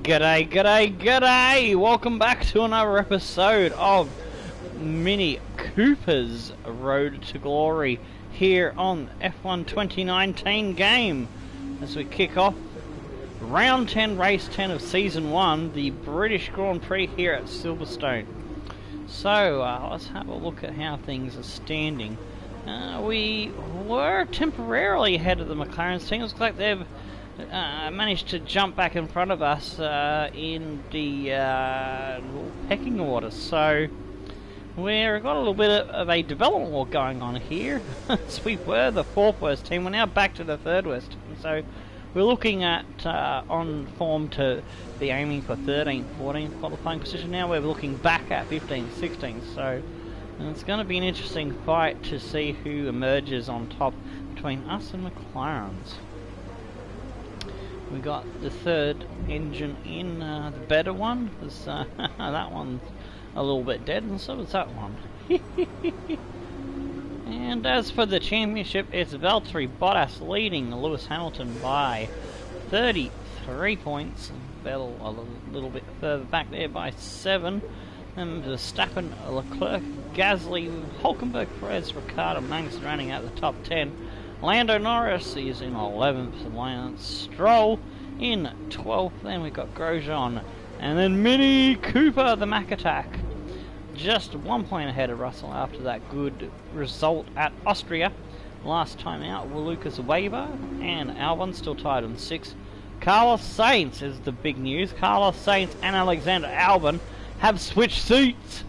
G'day, g'day, g'day! Welcome back to another episode of Minnie Cooper's Road to Glory here on F1 2019 game. As we kick off round 10, race 10 of season 1, the British Grand Prix here at Silverstone. So, let's have a look at how things are standing. We were temporarily ahead of the McLaren's team. It looks like they've managed to jump back in front of us in the pecking order. So we've got a little bit of a development war going on here. So we were the 4th worst team. We're now back to the 3rd worst team. So we're looking at on form to be aiming for 13th, 14th qualifying position. Now we're looking back at 15th, 16th. So it's going to be an interesting fight to see who emerges on top between us and McLaren's. We got the 3rd engine in, the better one, because that one's a little bit dead, and so is that one. And as for the championship, it's Valtteri Bottas leading Lewis Hamilton by 33 points. Vettel a little bit further back there by 7. And Verstappen, Leclerc, Gasly, Hulkenberg, Perez, Ricciardo, Magnussen running out the top 10. Lando Norris is in 11th, Lance Stroll in 12th, then we've got Grosjean, and then Minnie Cooper, the Mac Attack, just 1 point ahead of Russell after that good result at Austria. Last time out were Lucas Weber and Albon, still tied on 6th. Carlos Sainz is the big news. Carlos Sainz and Alexander Albon have switched seats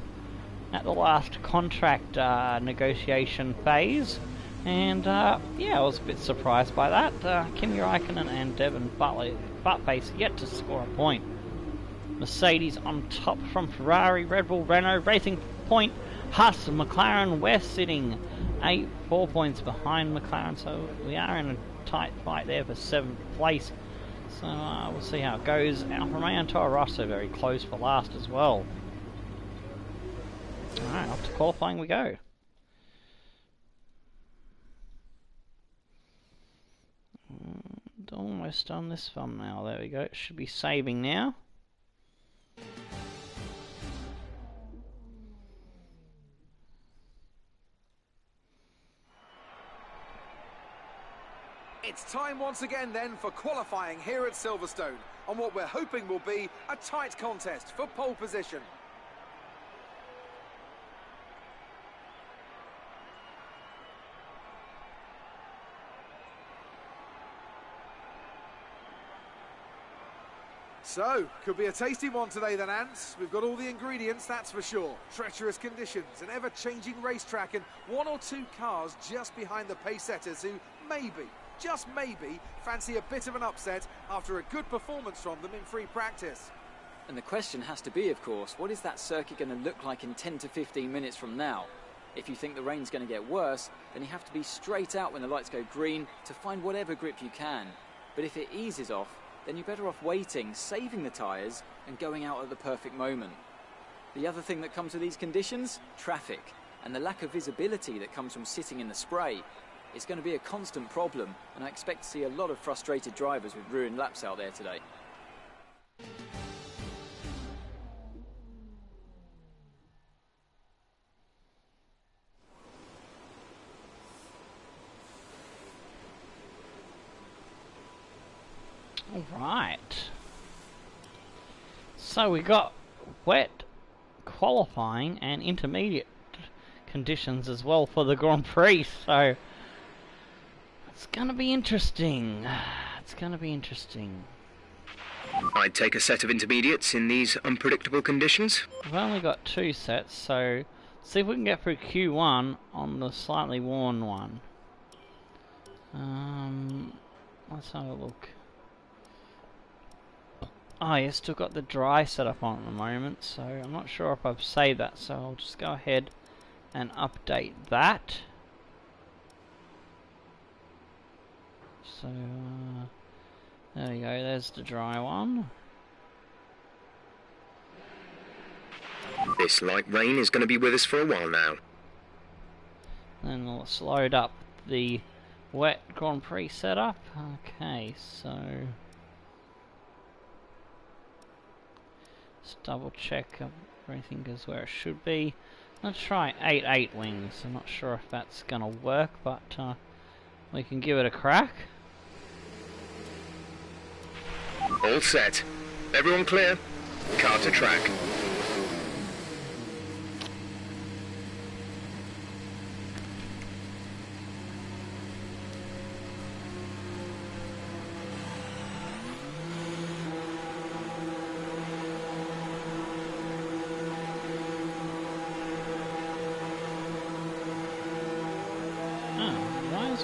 at the last contract negotiation phase. And yeah, I was a bit surprised by that. Kimi Räikkönen and Devon Buttface yet to score a point. Mercedes on top from Ferrari, Red Bull, Renault, Racing Point, Haas, McLaren. We're sitting 4 points behind McLaren, so we are in a tight fight there for 7th place. So we'll see how it goes. Alfa Romeo and Toro Rosso very close for last as well. Alright, off to qualifying we go. Almost on this thumbnail. There we go. It should be saving now. It's time once again then for qualifying here at Silverstone on what we're hoping will be a tight contest for pole position. So, could be a tasty one today then, Ants. We've got all the ingredients, that's for sure. Treacherous conditions, an ever-changing racetrack, and 1 or 2 cars just behind the pace setters who maybe, just maybe, fancy a bit of an upset after a good performance from them in free practice. And the question has to be, of course, what is that circuit going to look like in 10 to 15 minutes from now? If you think the rain's going to get worse, then you have to be straight out when the lights go green to find whatever grip you can. But if it eases off, then you're better off waiting, saving the tyres, and going out at the perfect moment. The other thing that comes with these conditions? Traffic, and the lack of visibility that comes from sitting in the spray. It's going to be a constant problem, and I expect to see a lot of frustrated drivers with ruined laps out there today. Alright, so we got wet qualifying and intermediate conditions as well for the Grand Prix, so it's gonna be interesting. It's gonna be interesting. I'd take a set of intermediates in these unpredictable conditions. We've only got 2 sets, so see if we can get through Q1 on the slightly worn one. Let's have a look. Oh, yeah, still got the dry setup on at the moment, so I'm not sure if I've saved that, so I'll just go ahead and update that. So, there we go, there's the dry one. This light rain is going to be with us for a while now. Then let's load up the wet Grand Prix setup. Okay, so Let's double check everything is where it should be. Let's try 8 wings. I'm not sure if that's gonna work, but we can give it a crack. All set. Everyone clear? Car to track.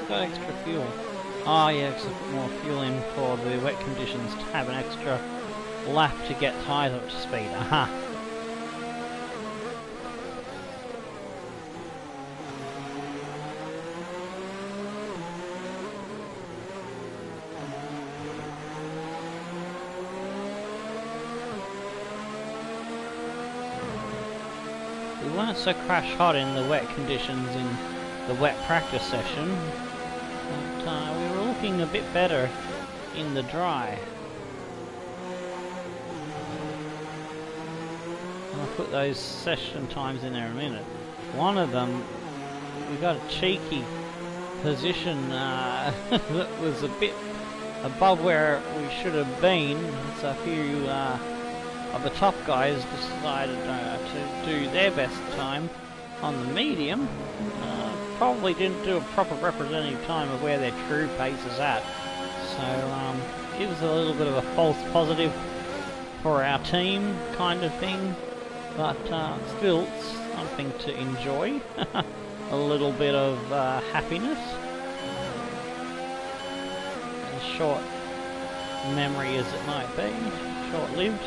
Got extra fuel. Oh yeah, it's more fuel in for the wet conditions to have an extra lap to get tyres up to speed. Aha! We weren't so crash hot in the wet conditions in the wet practice session. But we were looking a bit better in the dry. And I'll put those session times in there in a minute. One of them, we got a cheeky position that was a bit above where we should have been. So a few of the top guys decided to do their best time on the medium. Probably didn't do a proper representative time of where their true pace is at. So it was a little bit of a false positive for our team kind of thing. But still something to enjoy. A little bit of happiness. As short memory as it might be. Short-lived.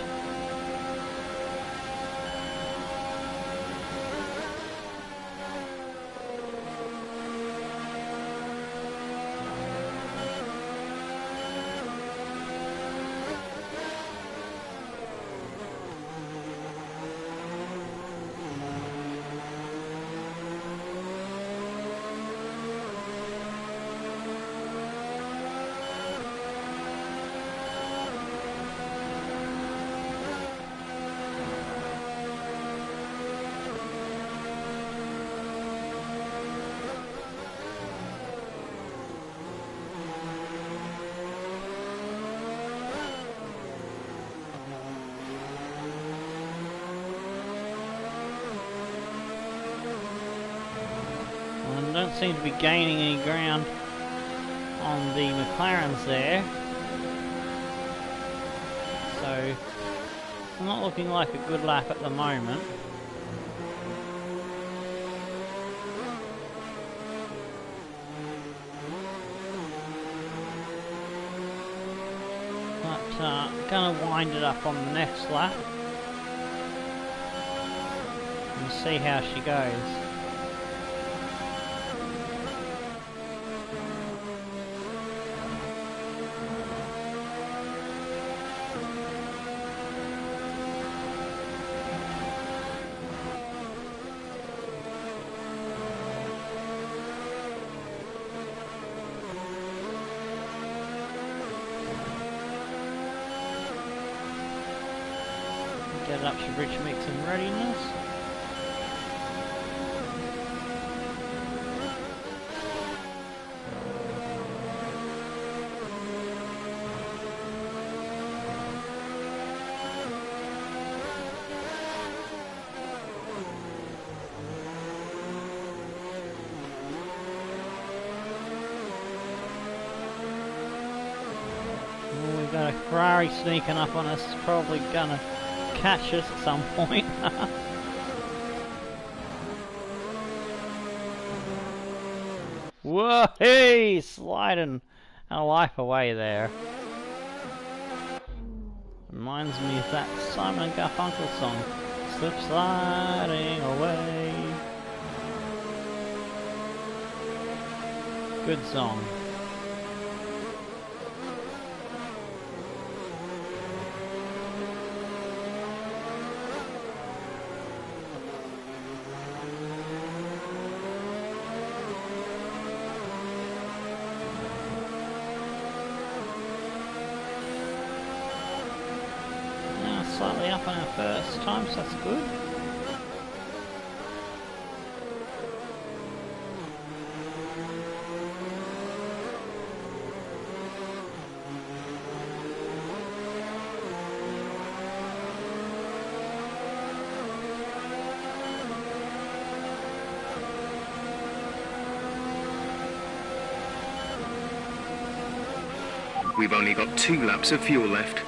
Don't seem to be gaining any ground on the McLarens there, so it's not looking like a good lap at the moment. But gonna wind it up on the next lap and see how she goes. Get it up to rich mix and readiness. Oh, we've got a Ferrari sneaking up on us, probably gonna catch us at some point. Whoa, hey, sliding our life away there. Reminds me of that Simon & Garfunkel song, Slip Sliding Away. Good song. slightly up on our first time, so that's good. We've only got 2 laps of fuel left.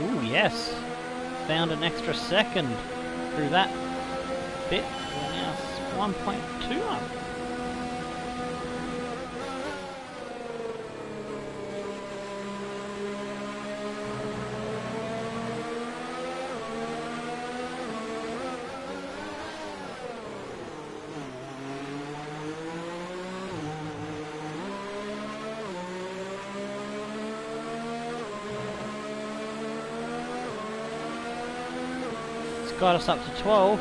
Ooh, yes. Found an extra second through that bit. We're now 1.2 up. Got us up to 12.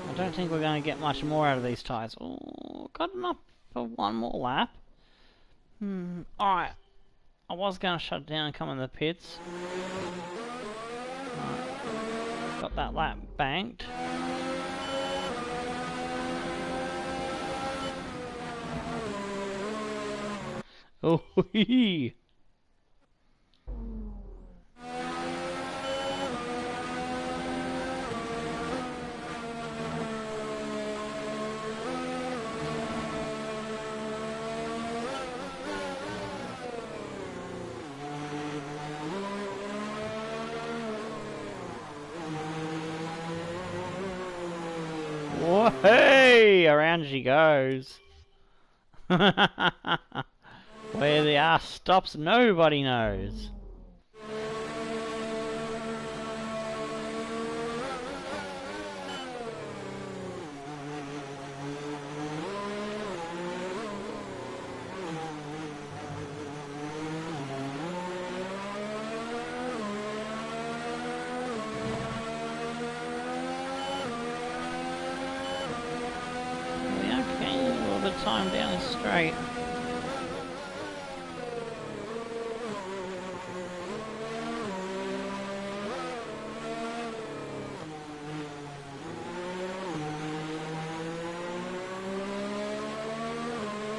I don't think we're going to get much more out of these tyres. Oh, got enough for one more lap. Alright. I was going to shut it down and come in the pits. Right. Got that lap banked. Oh, hee hee. Whoa, hey! Around she goes. Where the ass stops, nobody knows. Time down the straight.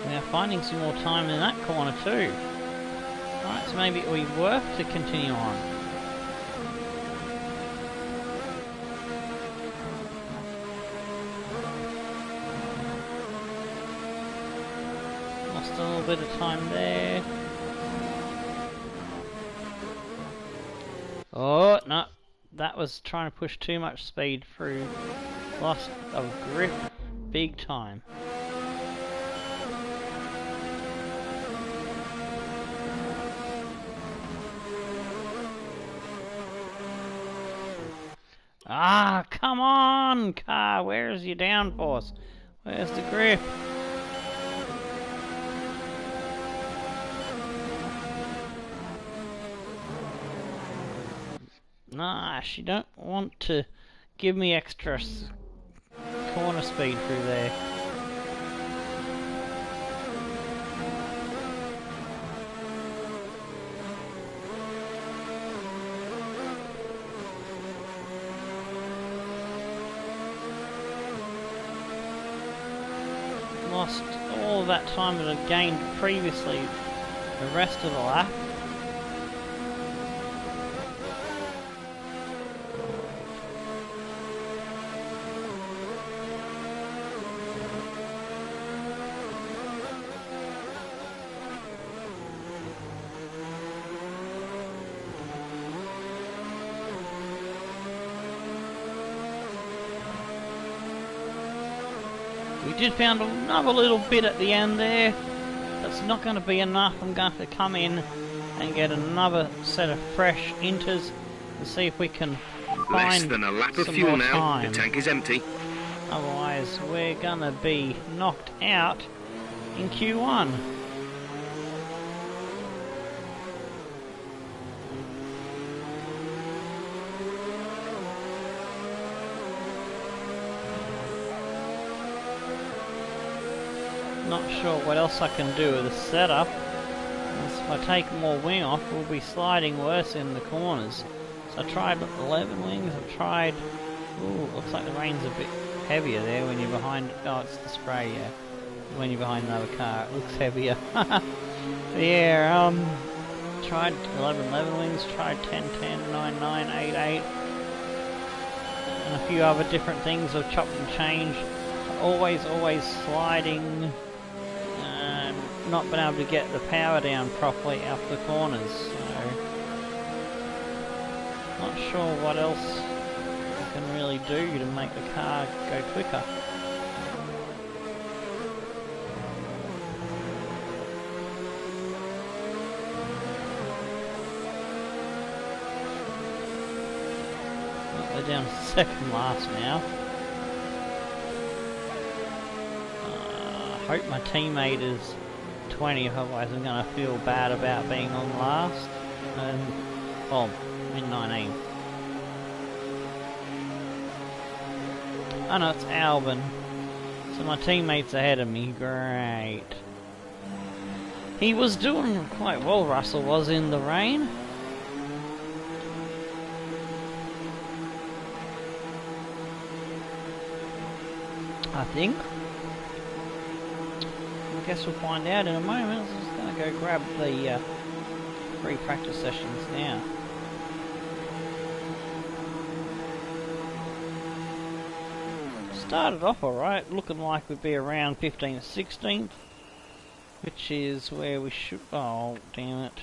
We are finding some more time in that corner too. Right, so maybe it would be worth to continue on. Lost a little bit of time there. Oh, no. That was trying to push too much speed through. Loss of grip big time. Ah, come on, car. Where's your downforce? Where's the grip? Nah, she don't want to give me extra corner speed through there. Lost all of that time that I gained previously the rest of the lap. We did find another little bit at the end there. That's not going to be enough. I'm going to come in and get another set of fresh inters and see if we can find less than a lap of fuel now. Time. The tank is empty. Otherwise, we're going to be knocked out in Q1. not sure what else I can do with the setup. If I take more wing off, we'll be sliding worse in the corners. So I tried 11 wings, I've tried... Ooh, looks like the rain's a bit heavier there when you're behind... Oh, it's the spray, yeah. When you're behind another car, it looks heavier. Yeah, tried 11 wings, tried 10, 9, 9, 8, 8. And a few other different things I've chopped and changed. Always sliding. Not been able to get the power down properly up the corners. So, not sure what else I can really do to make the car go quicker. They're down to second last now. I hope my teammate is 20, otherwise I'm going to feel bad about being on last. Well, in 19. Oh no, it's Albin. So my teammate's ahead of me, great. He was doing quite well, Russell was, in the rain. I think. I guess we'll find out in a moment. I'm just going to go grab the free practice sessions now. Started off alright, looking like we'd be around 15th, 16th, which is where we should... Oh, damn it.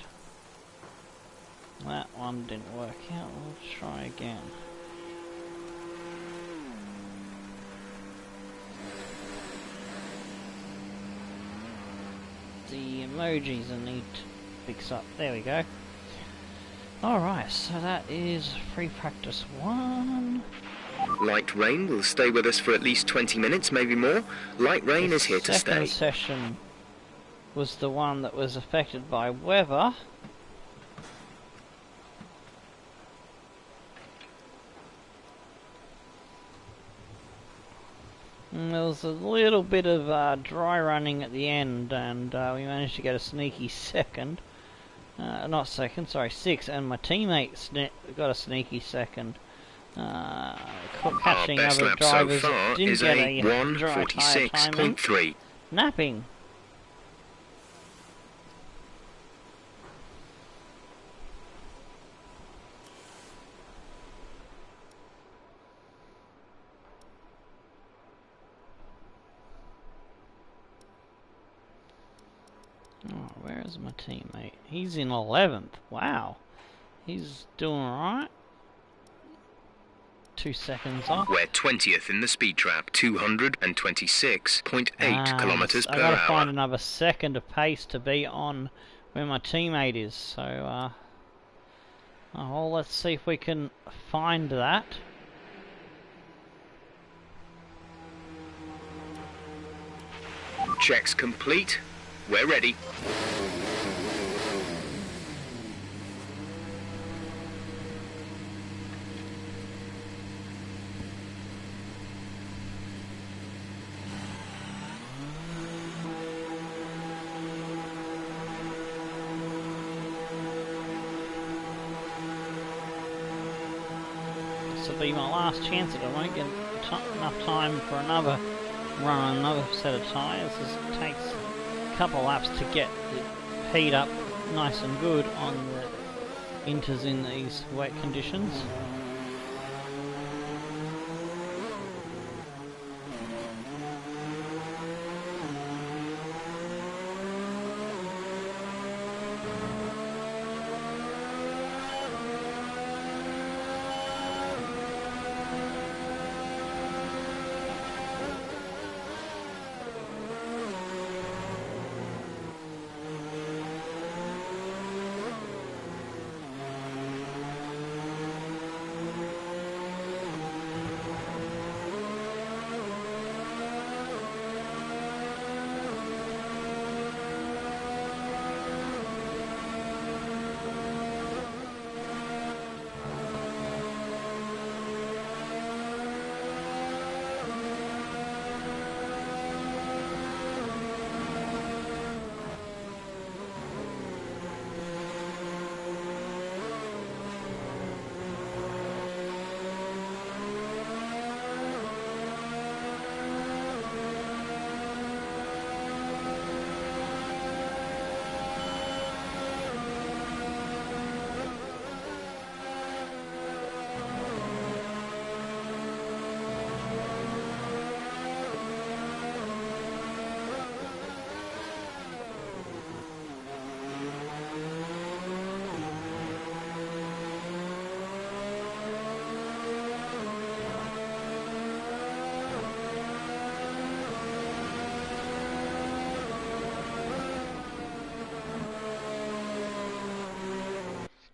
That one didn't work out. We'll try again. The emojis I need to fix up. There we go. Alright, so that is free practice 1. Light rain will stay with us for at least 20 minutes, maybe more. Light rain is here to stay. The second session was the one that was affected by weather. And there was a little bit of dry running at the end, and we managed to get a sneaky second. Not second, sorry, 6, and my teammate got a sneaky second. Catching Our best other lap drivers so far didn't is get a dry tyre timing. 1:46.3. Napping. Oh, where is my teammate? He's in 11th. Wow. He's doing alright. 2 seconds off. We're 20th in the speed trap, 226.8 kilometers per I gotta hour. find another second of pace to be on where my teammate is. So, well, let's see if we can find that. Checks complete. We're ready. This will be my last chance if I won't get enough time for another run on another set of tyres. It takes a couple of laps to get the heat up nice and good on the inters in these wet conditions.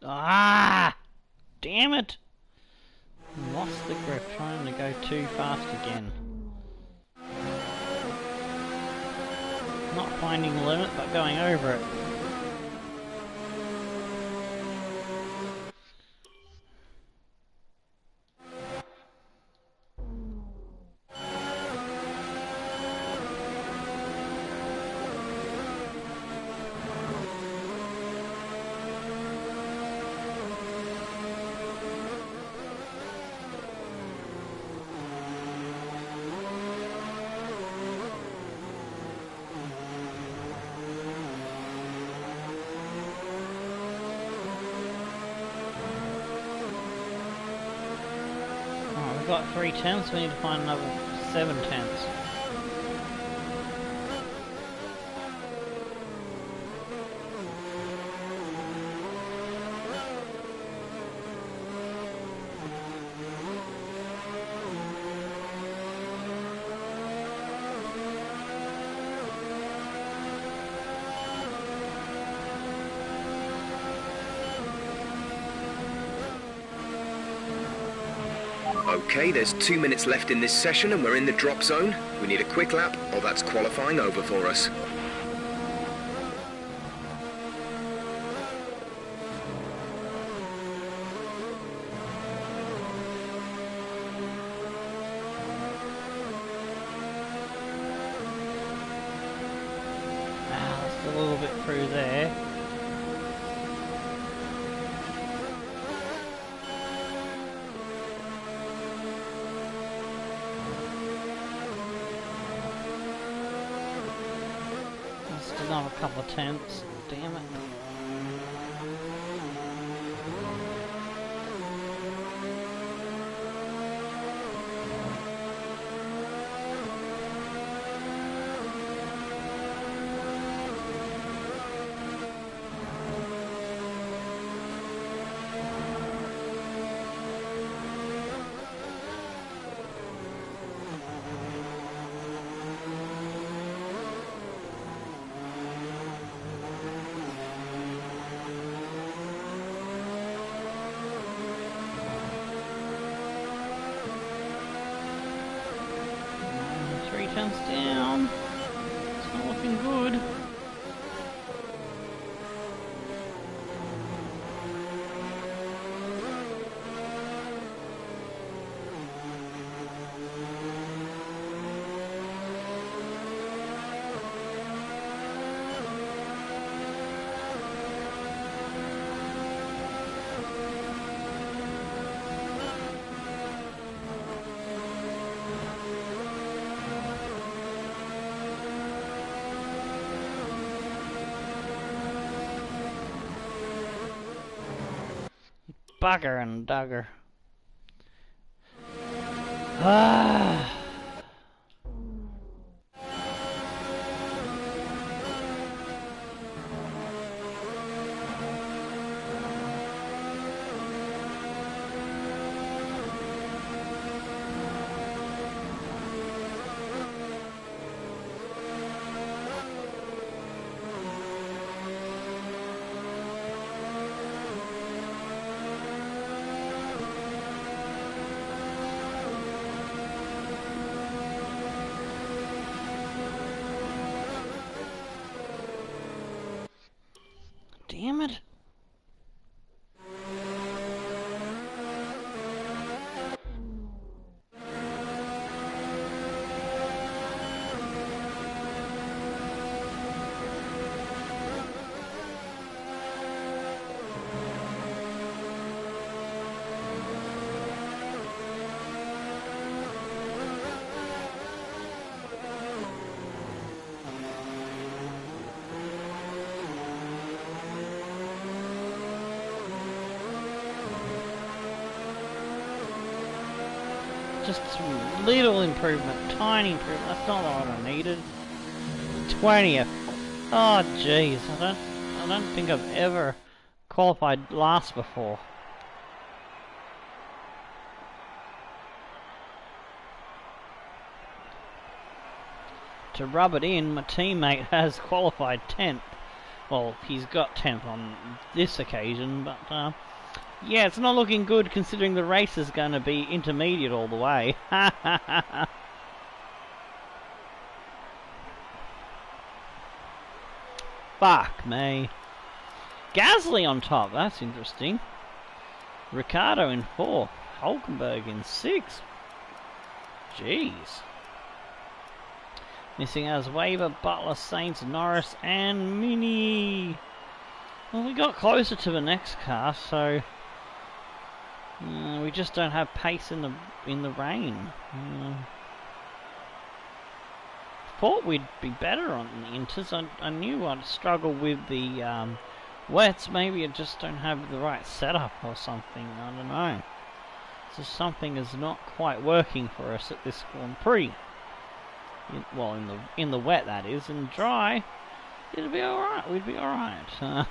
Ah! Damn it! Lost the grip, trying to go too fast again. Not finding the limit, but going over it. We've got 3 tenths, we need to find another 7 tenths. Okay, there's 2 minutes left in this session and we're in the drop zone. We need a quick lap, or that's qualifying over for us. Just a little bit through there. Just another couple of tenths. Damn it. Tenths down. It's not looking good. Bugger and dugger. Ah. Damn it. Just some little improvement, tiny improvement. That's not what I needed. 20th. Oh jeez, I don't think I've ever qualified last before. To rub it in, my teammate has qualified 10th. Well, he's got 10th on this occasion, but yeah, it's not looking good considering the race is going to be intermediate all the way. Fuck me. Gasly on top, that's interesting. Ricciardo in 4th. Hulkenberg in 6th. Jeez. Missing as Weber, Butler, Sainz, Norris, and Minnie. Well, we got closer to the next car, so we just don't have pace in the rain. Thought we'd be better on the inters. I knew I'd struggle with the wets. Maybe I just don't have the right setup or something. I don't know. So something is not quite working for us at this Grand Prix. Well, in the wet, that is. In dry, it'll be all right. We'd be all right.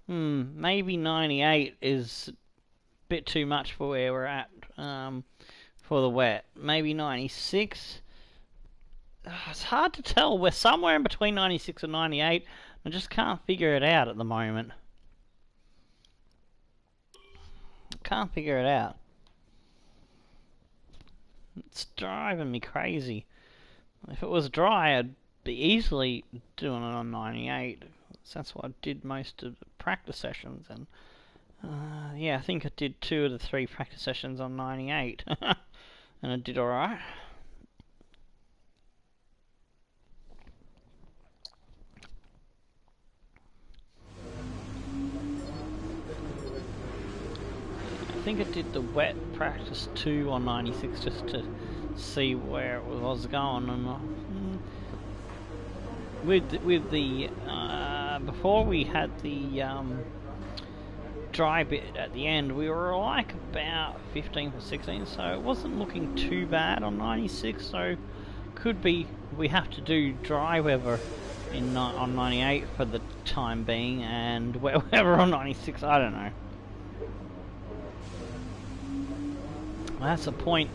Maybe 98 is a bit too much for where we're at for the wet. Maybe 96. It's hard to tell. We're somewhere in between 96 and 98. I just can't figure it out at the moment. Can't figure it out. It's driving me crazy. If it was dry, I'd be easily doing it on 98. That's what I did most of the practice sessions, and yeah, I think I did 2 of the 3 practice sessions on 98, and I did alright. I think I did the wet practice 2 on 96 just to see where it was going, and with the before we had the dry bit at the end, we were like about 15th or 16th, so it wasn't looking too bad on 96. So could be we have to do dry weather on 98 for the time being, and wet weather on 96. I don't know. Well, that's a point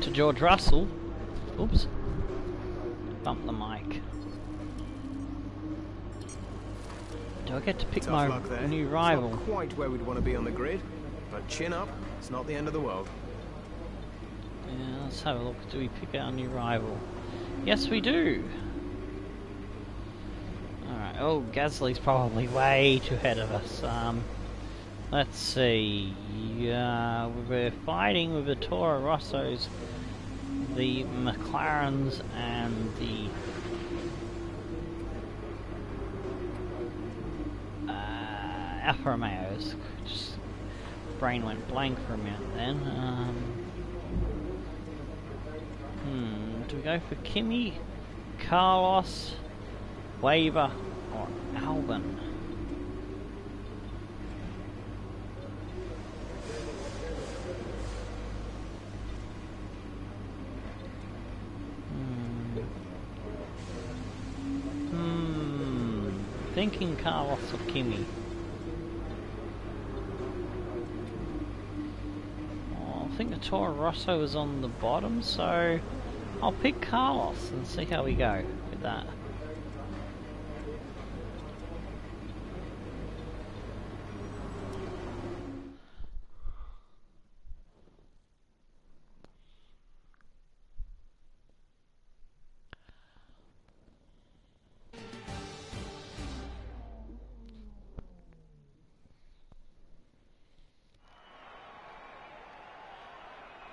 to George Russell. Oops. Bump the mic. Do I get to pick my new rival? It's not quite where we'd want to be on the grid, but chin up, it's not the end of the world. Yeah, let's have a look. Do we pick our new rival? Yes, we do. Alright, oh, Gasly's probably way too ahead of us. Let's see. We're fighting with the Toro Rossos, the McLarens, and the Alfa Romeos. Just brain went blank for a minute then. Do we go for Kimi, Carlos, Weber, or Albon? Thinking Carlos or Kimi. Oh, I think the Toro Rosso is on the bottom, so I'll pick Carlos and see how we go with that.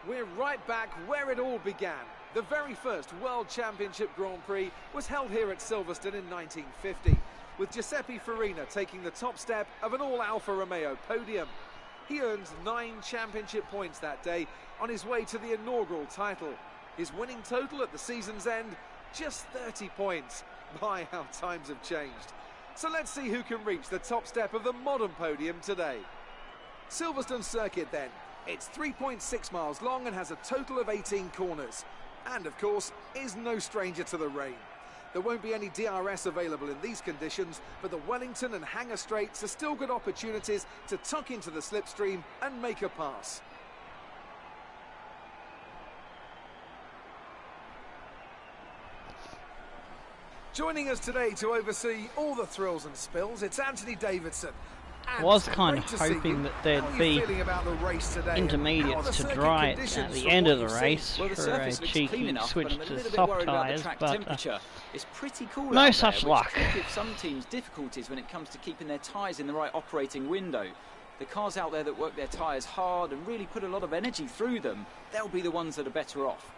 We're right back where it all began. The very first World Championship Grand Prix was held here at Silverstone in 1950, with Giuseppe Farina taking the top step of an all-Alfa Romeo podium. He earned 9 championship points that day on his way to the inaugural title. His winning total at the season's end, just 30 points. My, how times have changed. So let's see who can reach the top step of the modern podium today. Silverstone circuit then. It's 3.6 miles long and has a total of 18 corners. And of course, is no stranger to the rain. There won't be any DRS available in these conditions, but the Wellington and Hangar straights are still good opportunities to tuck into the slipstream and make a pass. Joining us today to oversee all the thrills and spills, it's Anthony Davidson. I was kind of hoping that there'd be intermediates to dry it at the end of the race for a cheeky switch to soft tyres, but it's pretty cool no such luck. Give some teams difficulties when it comes to keeping their tyres in the right operating window. The cars out there that work their tyres hard and really put a lot of energy through them, they'll be the ones that are better off.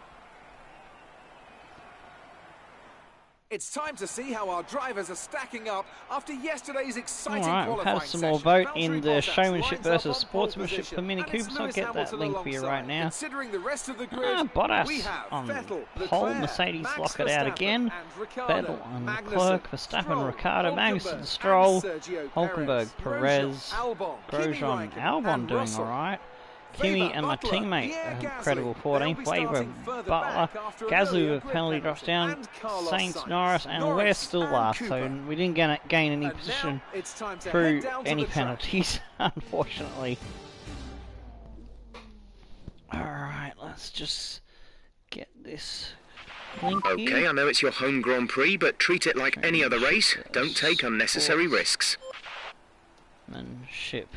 It's time to see how our drivers are stacking up after yesterday's exciting qualifying Alright, we've had some more vote in the showmanship versus sportsmanship for Mini Coopers. I'll get that link for you right now. Bottas on pole, Mercedes lock it out again. Vettel and Leclerc, Verstappen, Ricciardo, Magnussen, Stroll, Hulkenberg, Perez, Grosjean, Albon doing alright. Kimi and my teammate, incredible 14th, Weber, Butler, Gazoo with penalty drops down, Saints, Norris, and we're still last, so we didn't gain any position through any penalties, unfortunately. Alright, let's just get this link Okay, here. I know it's your home Grand Prix, but treat it like any other race. Don't take unnecessary risks. And ship.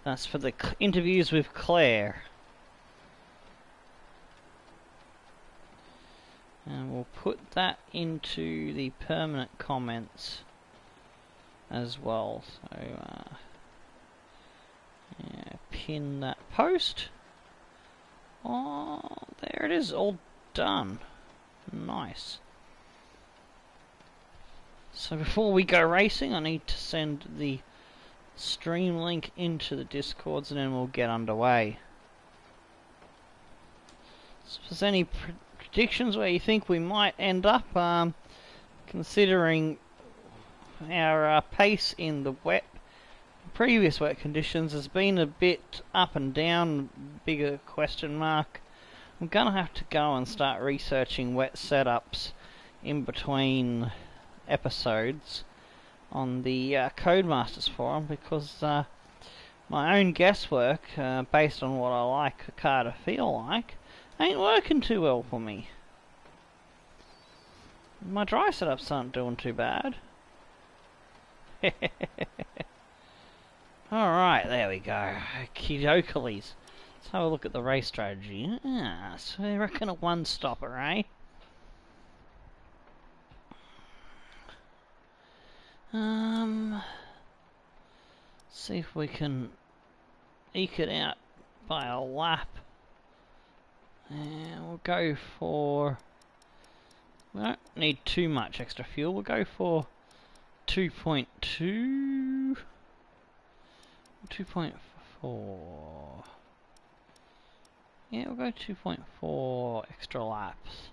That's for the interviews with Claire. And we'll put that into the permanent comments as well. So, yeah, pin that post. Oh, there it is, all done. Nice. So before we go racing, I need to send the stream link into the Discords and then we'll get underway. So if there's any predictions where you think we might end up, considering our pace in the previous wet conditions has been a bit up and down, bigger question mark. I'm gonna have to go and start researching wet setups in between episodes on the Codemasters forum, because my own guesswork, based on what I like a car to feel like, ain't working too well for me. My dry setups aren't doing too bad. Alright, there we go. Okey-dokilies. Let's have a look at the race strategy. Ah, so I reckon a one-stopper, eh? See if we can eke it out by a lap. And we'll go for... we don't need too much extra fuel. We'll go for 2.2... 2.4... yeah, we'll go 2.4 extra laps.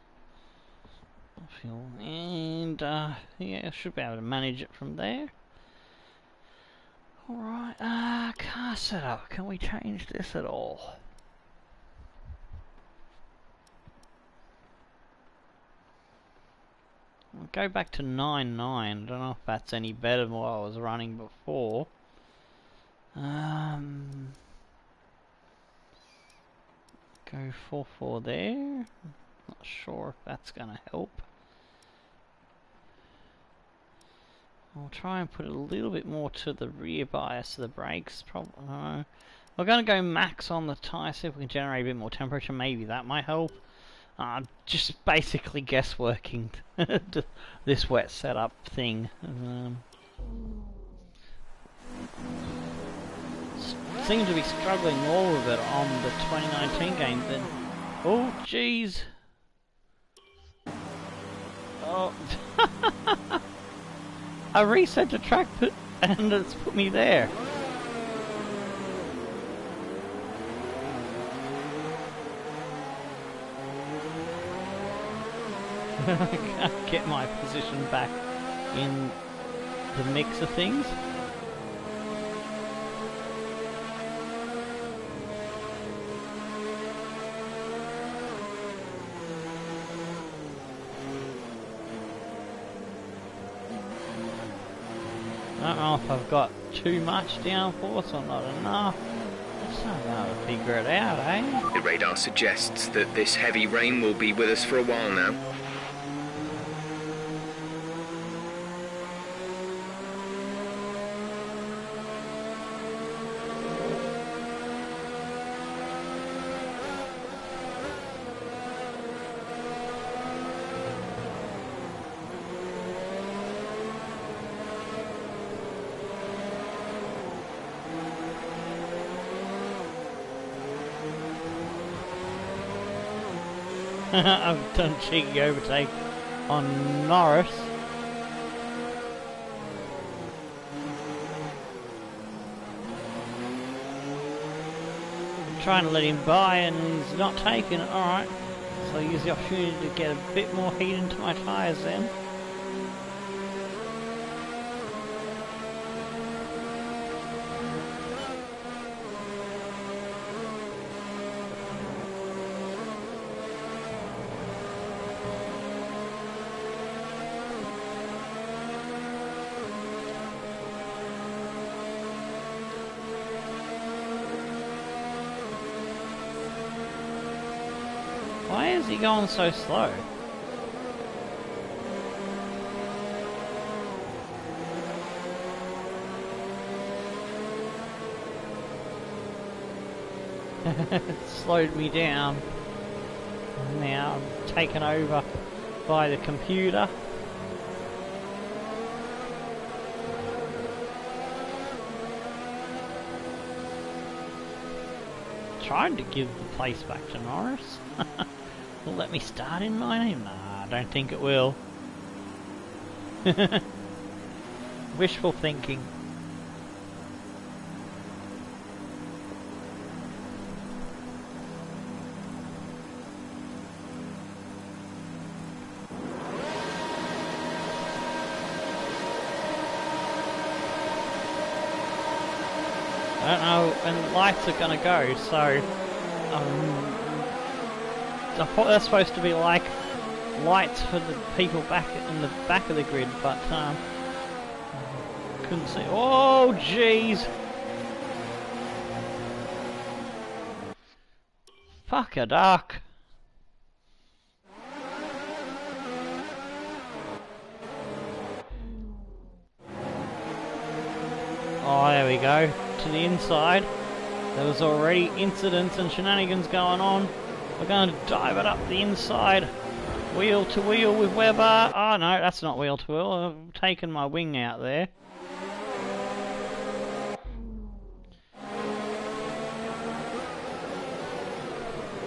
Fuel. And, yeah, should be able to manage it from there. Alright, car setup. Can we change this at all? I'll go back to 9.9. I don't know if that's any better than what I was running before. Go 4.4 there. Not sure if that's gonna help. I'll try and put a little bit more to the rear bias of the brakes. Probably. We're going to go max on the tyre, see if we can generate a bit more temperature. Maybe that might help. Just basically guessworking this wet setup thing. Seem to be struggling more with it on the 2019 game than... oh, jeez. Oh. I reset the track and it's put me there. I can't get my position back in the mix of things. don't know if I've got too much downforce or not enough. I just don't know how to figure it out, eh? The radar suggests that this heavy rain will be with us for a while now. I've done a cheeky overtake on Norris. I'm trying to let him by and he's not taking it, alright. So I use the opportunity to get a bit more heat into my tyres then. Why is he going so slow? It slowed me down. Now I'm taken over by the computer. Trying to give the place back to Norris. Will let me start in my name? Nah, I don't think it will. Wishful thinking. I don't know when the lights are gonna go, so I thought they're supposed to be like lights for the people back in the back of the grid, but couldn't see. Oh jeez! Fuck a duck! Oh, there we go. To the inside. There was already incidents and shenanigans going on. We're going to dive it up the inside. Wheel to wheel with Webber. Oh no, that's not wheel to wheel. I've taken my wing out there.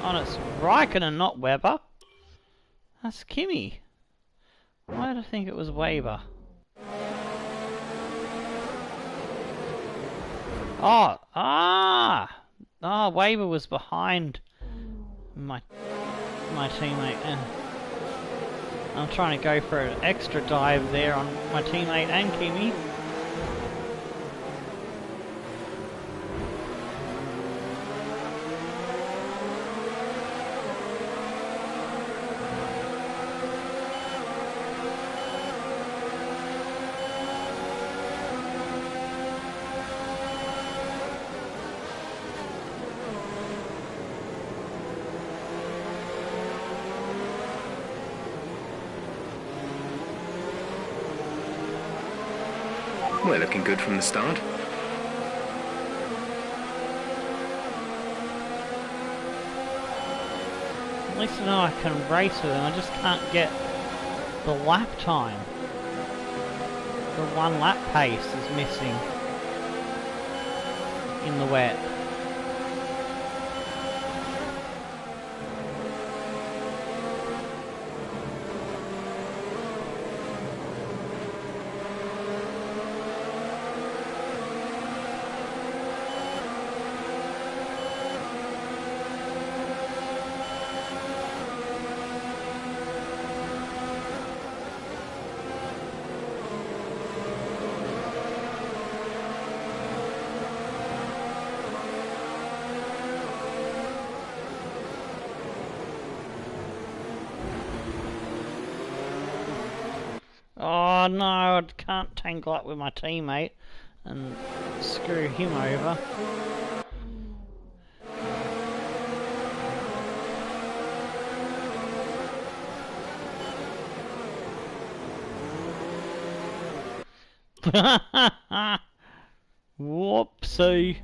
Oh, it's Raikkonen, not Webber. That's Kimi. Why did I think it was Weber? Weber was behind my teammate. I'm trying to go for an extra dive there on my teammate and Kimi. We're looking good from the start. At least I know I can race with him, I just can't get the lap time. The 1 lap pace is missing in the wet. no, I can't tangle up with my teammate and screw him over. Whoopsie.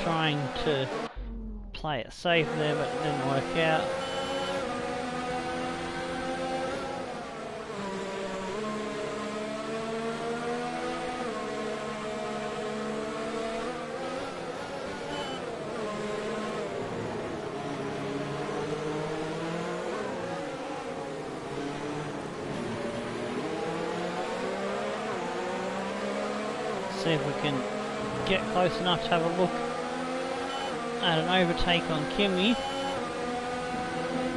Trying to play it safe there, but it didn't work out. See if we can get close enough to have a look at an overtake on Kimmy.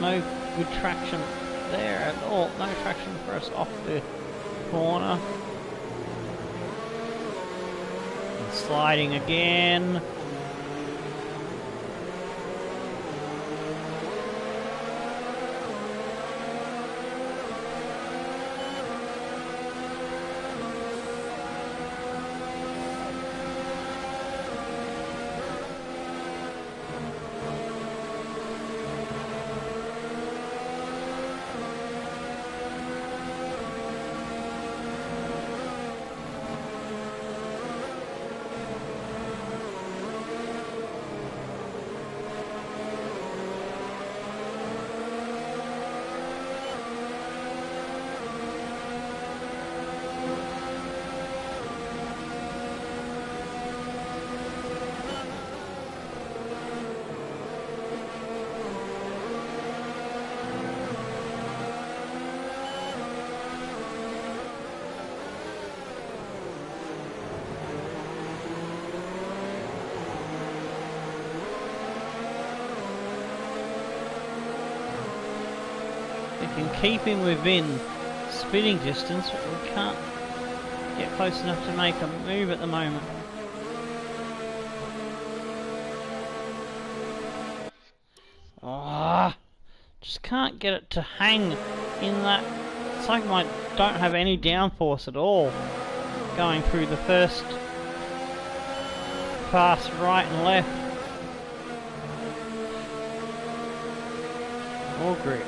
No good traction there at all. No traction for us off the corner. And sliding again. We can keep him within spitting distance, but we can't get close enough to make a move at the moment. Just can't get it to hang in that. It's like I don't have any downforce at all going through the first pass right and left. Or grip.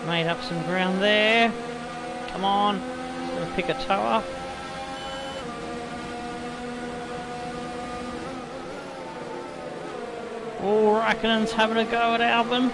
Made up some ground there. Come on. Gonna pick a toe up. Oh, Rakkonen's having a go at Albon.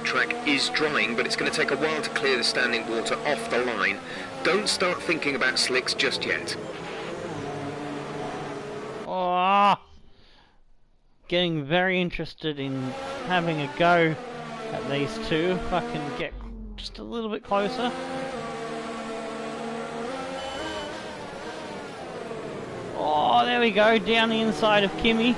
track is drying, but it's going to take a while to clear the standing water off the line. Don't start thinking about slicks just yet. Oh, getting very interested in having a go at these two, if I can get just a little bit closer. Oh, there we go, down the inside of Kimmy.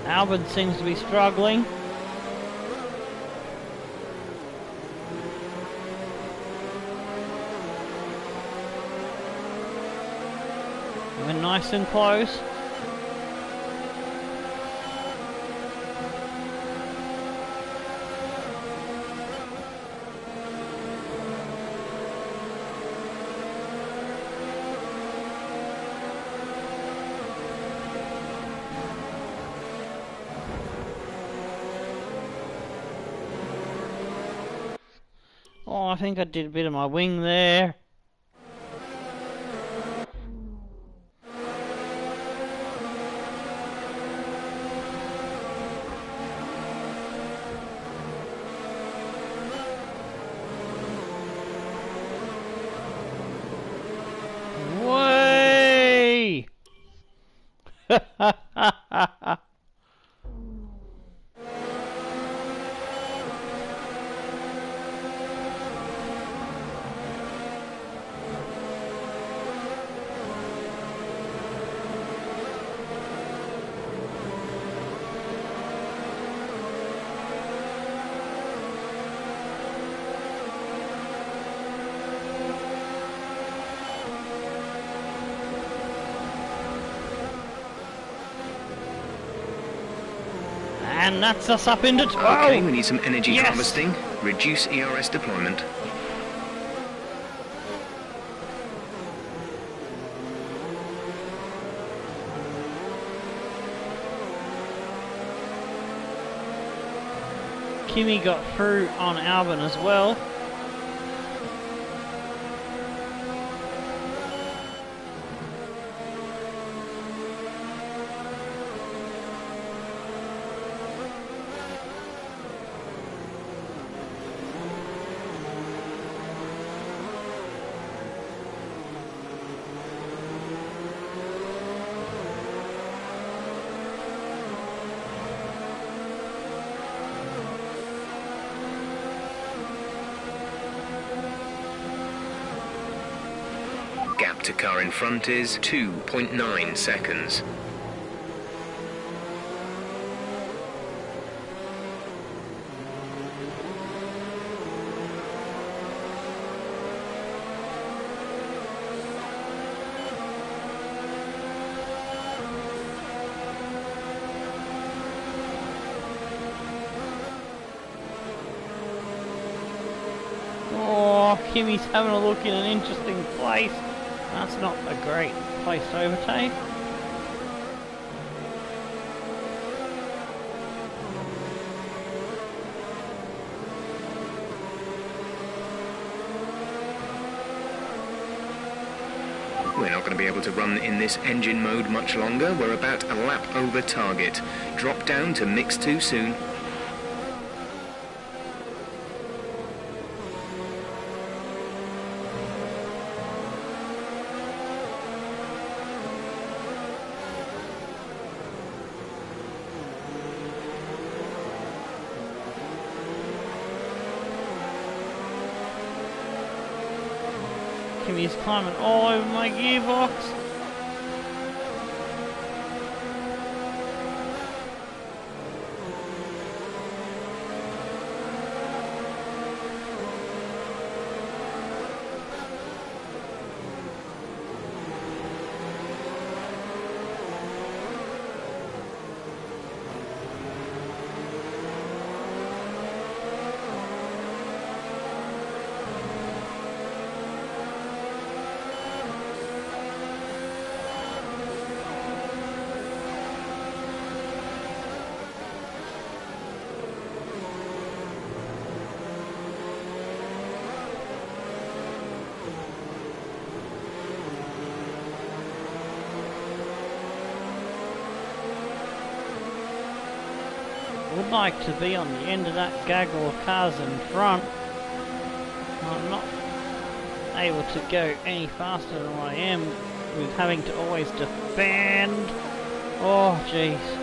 Albon seems to be struggling. We're nice and close. Oh, I think I did a bit of my wing there. Way! And that's us up into 12. Okay, we need some energy Yes. harvesting. Reduce ERS deployment. Kimmy got through on Albon as well. Gap to car in front is 2.9 seconds. Oh, Kimmy's having a look in an interesting place. That's not a great place to overtake. We're not going to be able to run in this engine mode much longer. We're about a lap over target. Drop down to mix 2 soon. Kimmy's climbing all over my gearbox. would like to be on the end of that gaggle of cars in front. I'm not able to go any faster than I am with having to always defend. Oh jeez.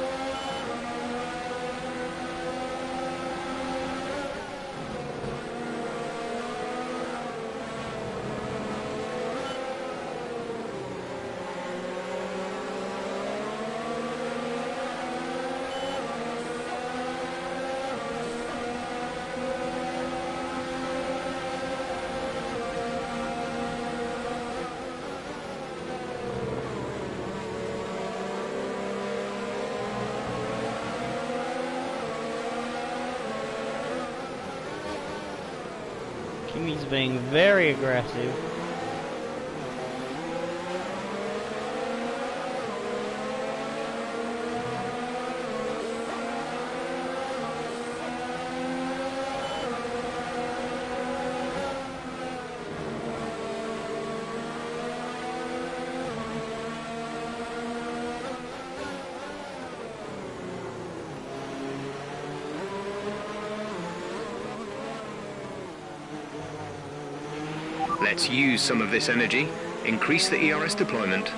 Kimmy's being very aggressive. Let's use some of this energy. Increase the ERS deployment.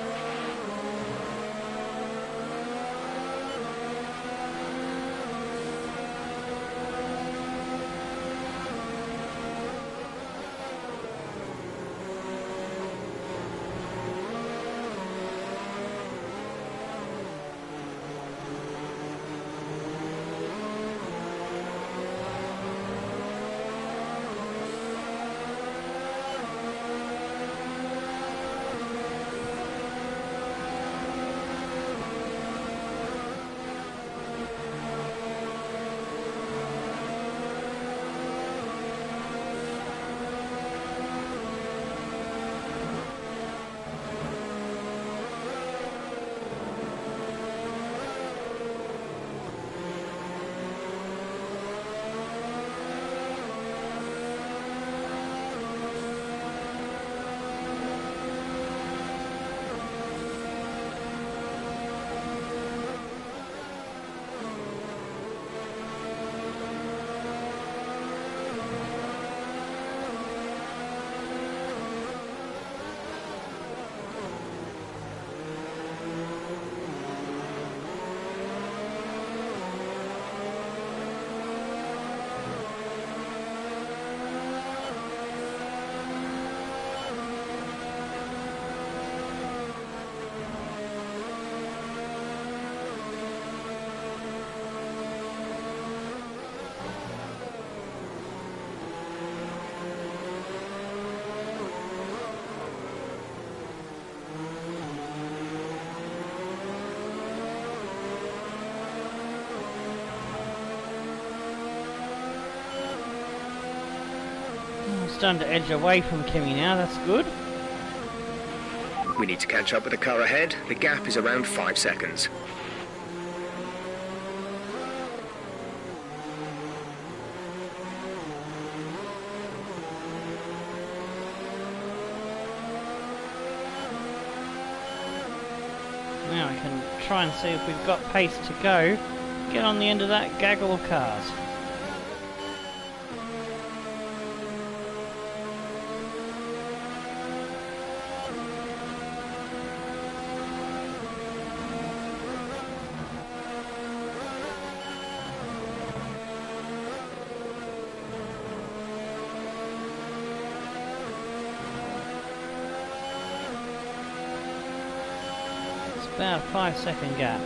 Starting to edge away from Kimmy now, that's good. We need to catch up with the car ahead. The gap is around 5 seconds. Now we can try and see if we've got pace to go. Get on the end of that gaggle of cars. About a 5-second gap.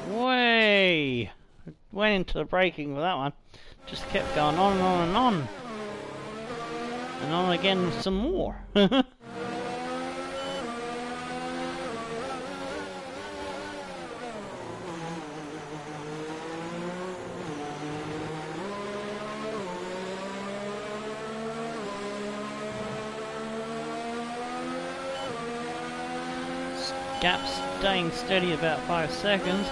Way went into the braking with that one. Just kept going on and on and on. And on again with some more. Gap staying steady about 5 seconds.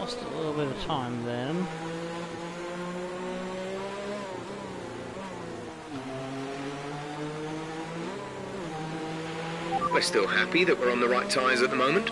Lost a little bit of time then. We're still happy that we're on the right tyres at the moment.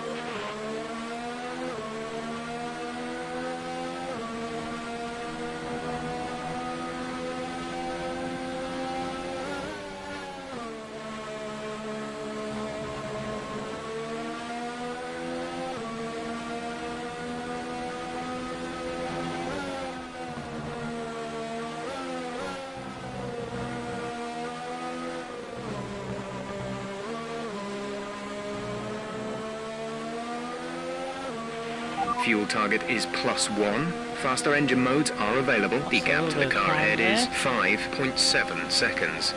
Fuel target is +1. Faster engine modes are available. The gap to the car ahead is 5.7 seconds.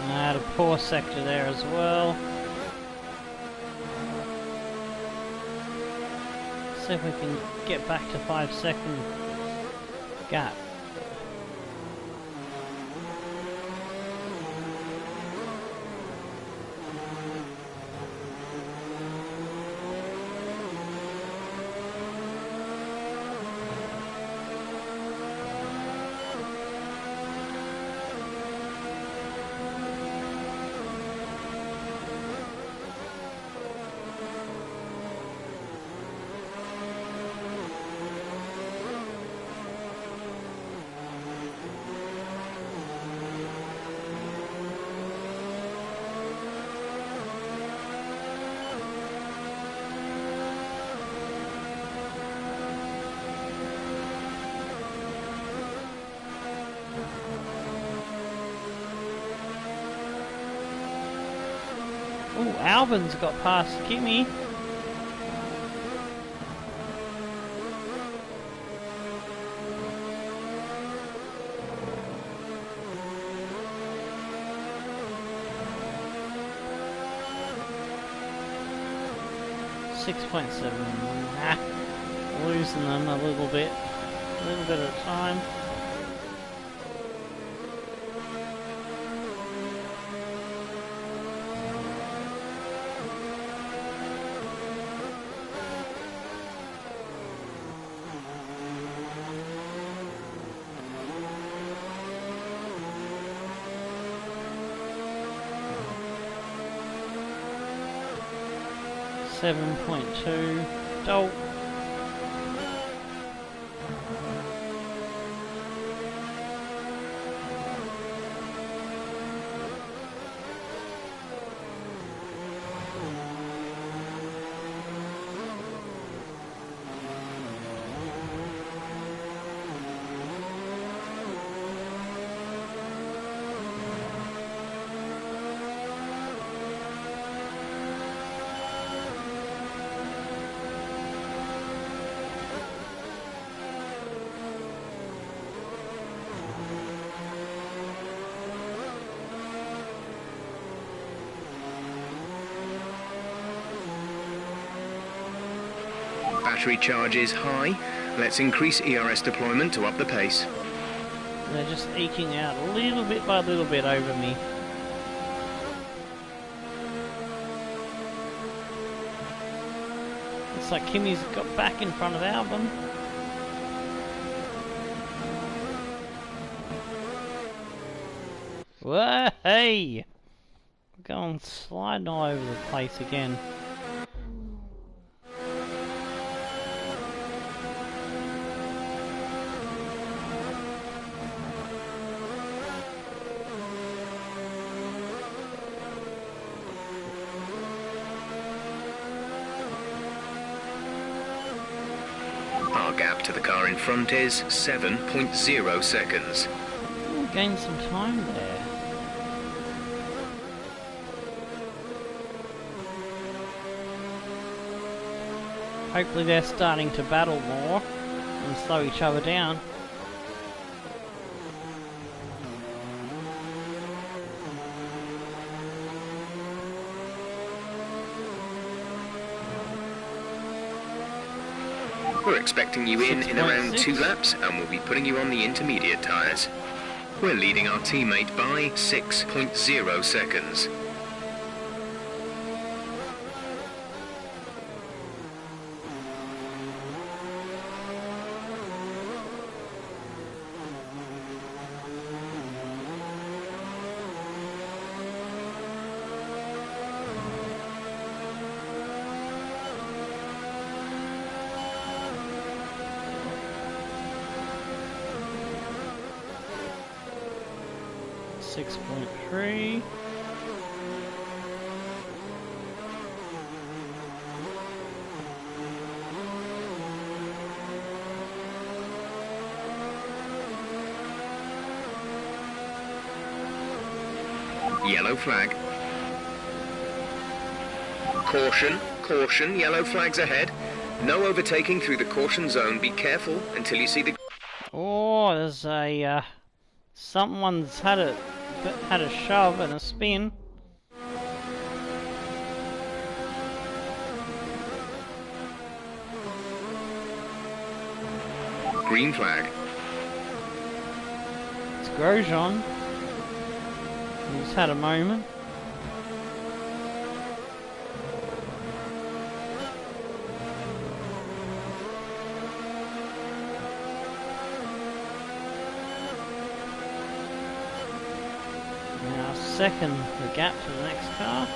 Had a poor sector there as well. See if we can get back to 5-second gap. Oh, Albin's got past Kimmy. .7. Nah, losing them a little bit at a time. .2. Dolt. Battery charge is high. Let's increase ERS deployment to up the pace. They're just eking out little bit by little bit over me. Looks like Kimmy's got back in front of Albin. Whoa, hey! We're going sliding all over the place again. Our gap to the car in front is 7.0 seconds. We'll gain some time there. Hopefully they're starting to battle more and slow each other down. We're expecting you in around 2 6.6. laps, and we'll be putting you on the intermediate tyres. We're leading our teammate by 6.0 seconds. Six point three. Yellow flag. Caution, caution, yellow flags ahead. No overtaking through the caution zone. Be careful until you see the... Oh, there's a someone's had a shove and a spin. Green flag. It's Grosjean. He's had a moment. Now second the gap to the next car.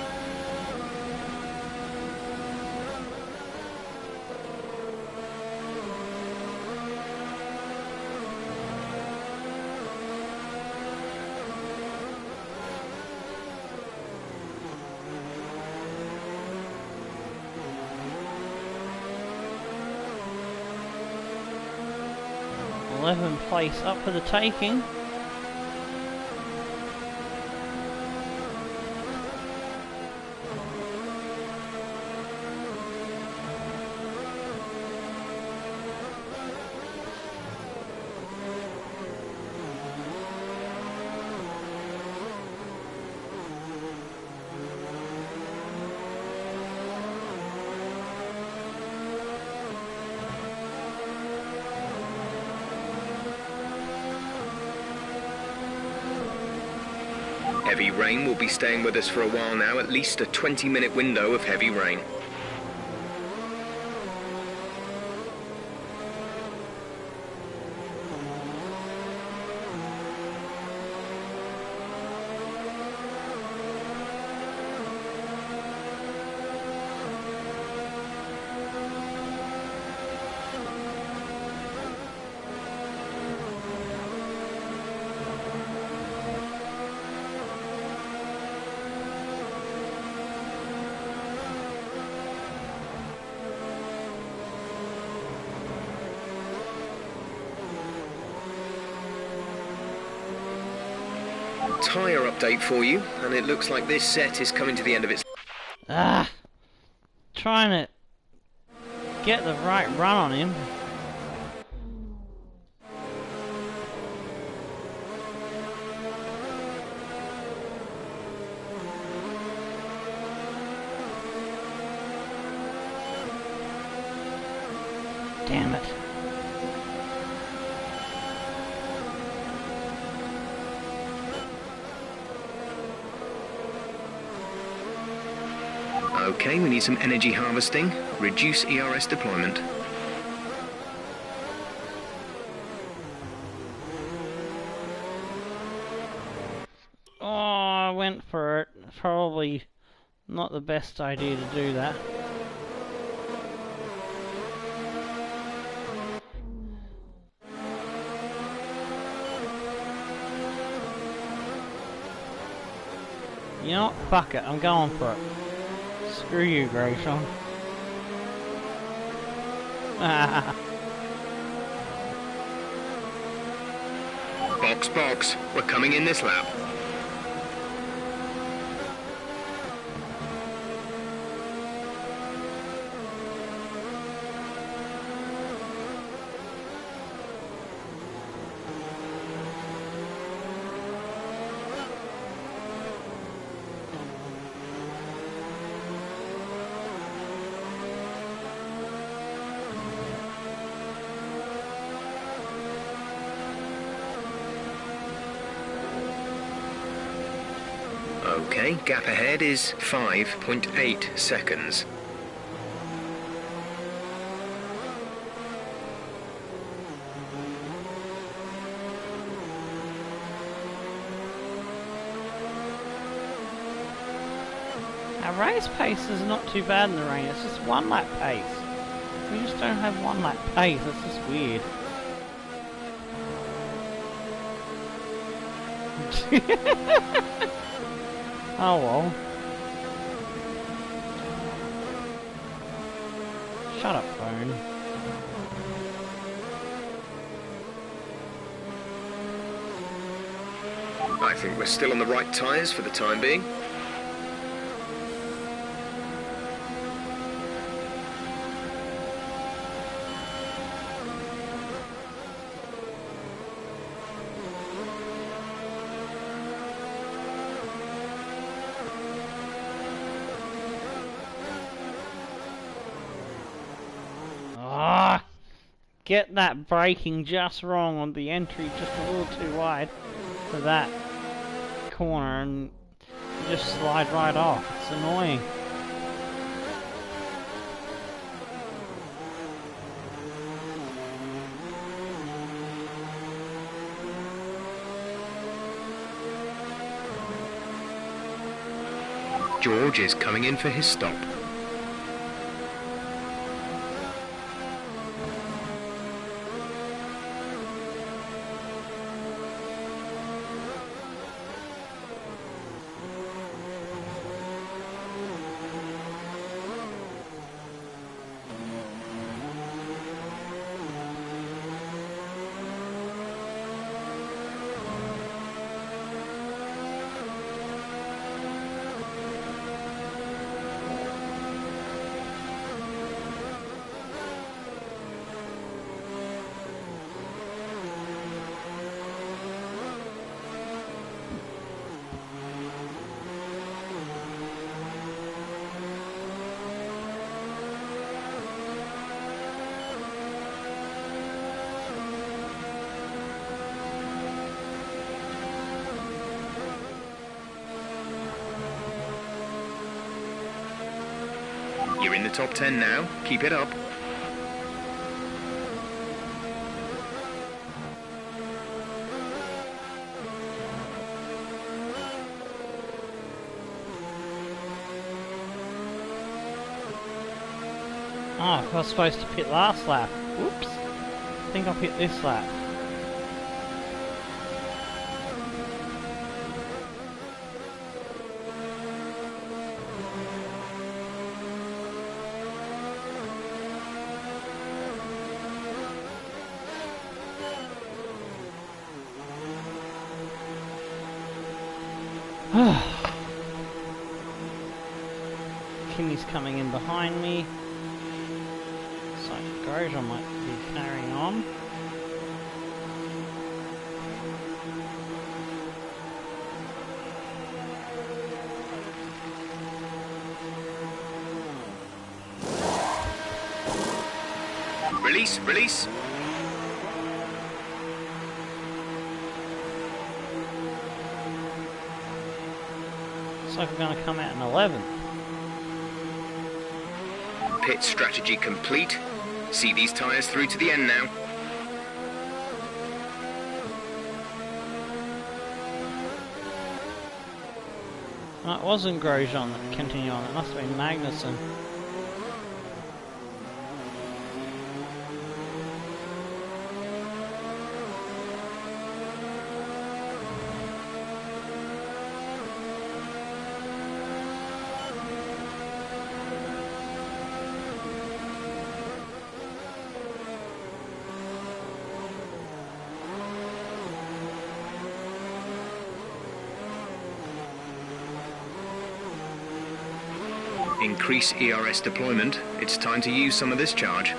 '11th place up for the taking. Heavy rain will be staying with us for a while now, at least a 20-minute window of heavy rain. Tyre update for you, and it looks like this set is coming to the end of its... Trying to get the right run on him. Damn it. Okay, we need some energy harvesting. Reduce ERS deployment. Oh, I went for it. Probably not the best idea to do that. You know what? Fuck it. I'm going for it. Screw you, Grosjean. Box, box. We're coming in this lap. Okay, gap ahead is 5.8 seconds. Our race pace is not too bad in the rain, it's just one lap pace. We just don't have one lap pace, it's just weird. Oh well. Shut up, phone. I think we're still on the right tyres for the time being. Ah, get that braking just wrong on the entry, just a little too wide for that corner, and you just slide right off. It's annoying. George is coming in for his stop. You're in the top 10 now. Keep it up. Oh, I was supposed to pit last lap. Whoops. I think I'll pit this lap. Kimmy's coming in behind me. So Grosjean might be carrying on. Release, release. Looks like we're going to come out in 11th. Pit strategy complete. See these tyres through to the end now. No, it wasn't Grosjean that continued on, it must have been Magnussen. Increase ERS deployment. It's time to use some of this charge.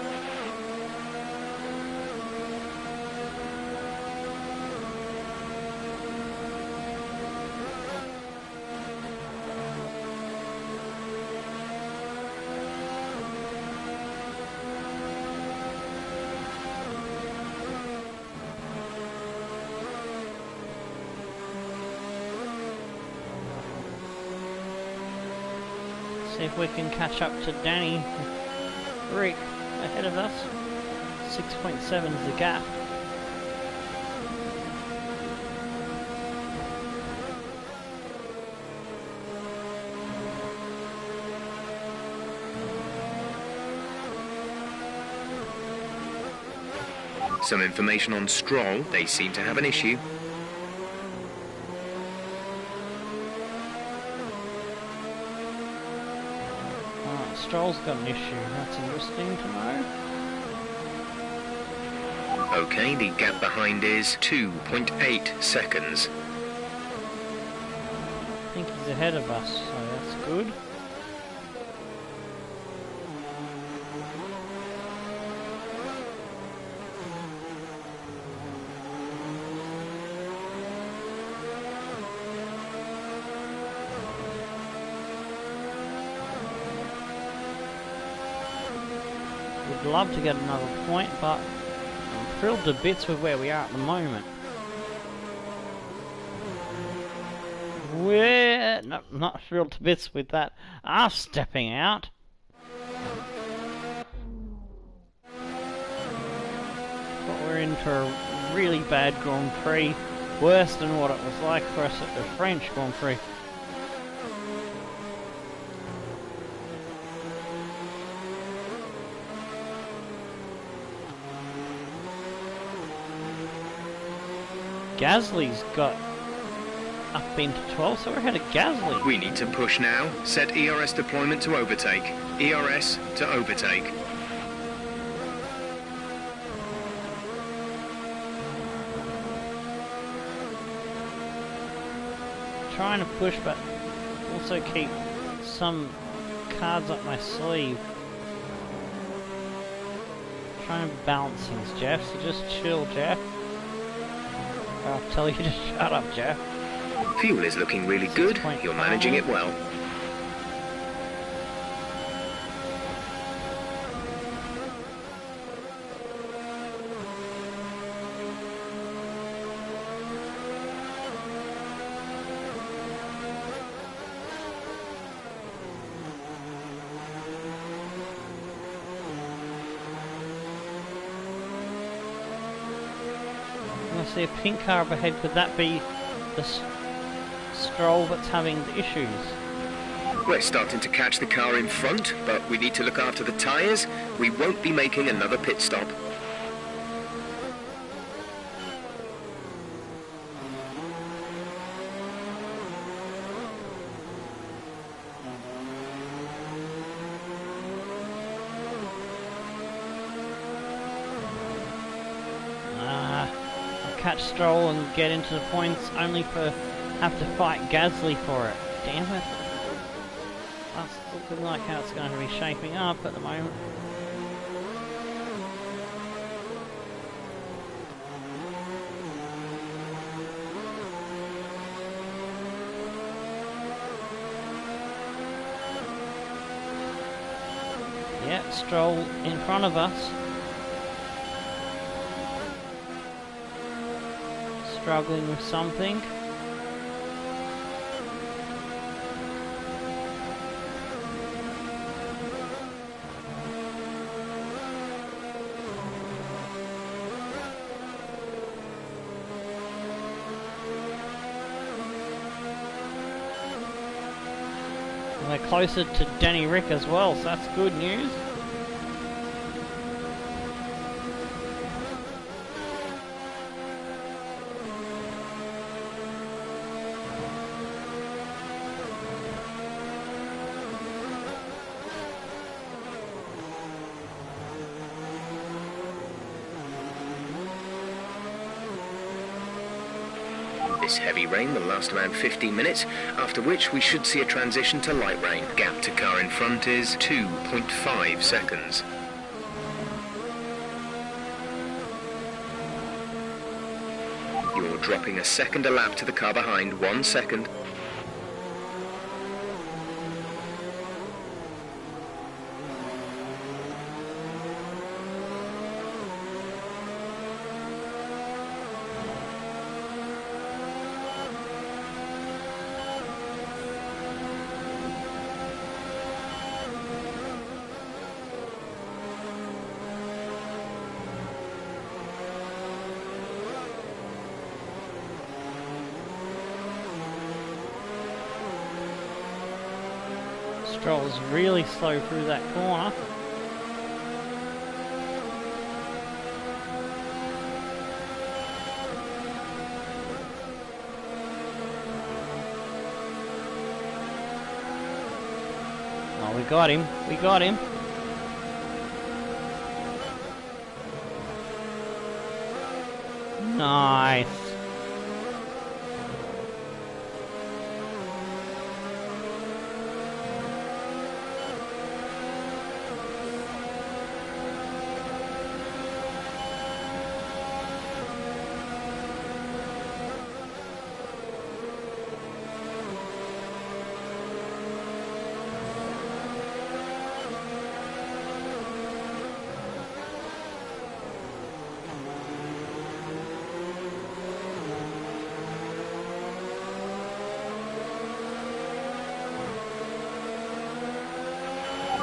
See if we can catch up to Danny Rick ahead of us. 6.7 is the gap. Some information on Stroll. They seem to have an issue. Stroll's got an issue. That's interesting to know. Okay, the gap behind is 2.8 seconds. I think he's ahead of us, so that's good. Would love to get another point, but I'm thrilled to bits with where we are at the moment. We're not thrilled to bits with that us stepping out. But we're in for a really bad Grand Prix, worse than what it was like for us at the French Grand Prix. Gasly's got up into 12, so we're ahead of Gasly. We need to push now. Set ERS deployment to overtake. ERS to overtake. Trying to push, but also keep some cards up my sleeve. Trying to balance things, Jeff, so just chill, Jeff. I'll tell you to shut up, Jeff. Fuel is looking really good. You're managing it well. I see a pink car up ahead. Could that be the Stroll that's having the issues? We're starting to catch the car in front, but we need to look after the tyres. We won't be making another pit stop. Catch Stroll and get into the points only for have to fight Gasly for it. Damn it. That's looking like how it's going to be shaping up at the moment. Yeah, Stroll in front of us. Struggling with something. We're closer to Danny Rick as well, so that's good news. This heavy rain will last around 15 minutes, after which we should see a transition to light rain. Gap to car in front is 2.5 seconds. You're dropping a second a lap to the car behind, 1 second. Stroll's really slow through that corner. Oh, we got him. We got him. Nice.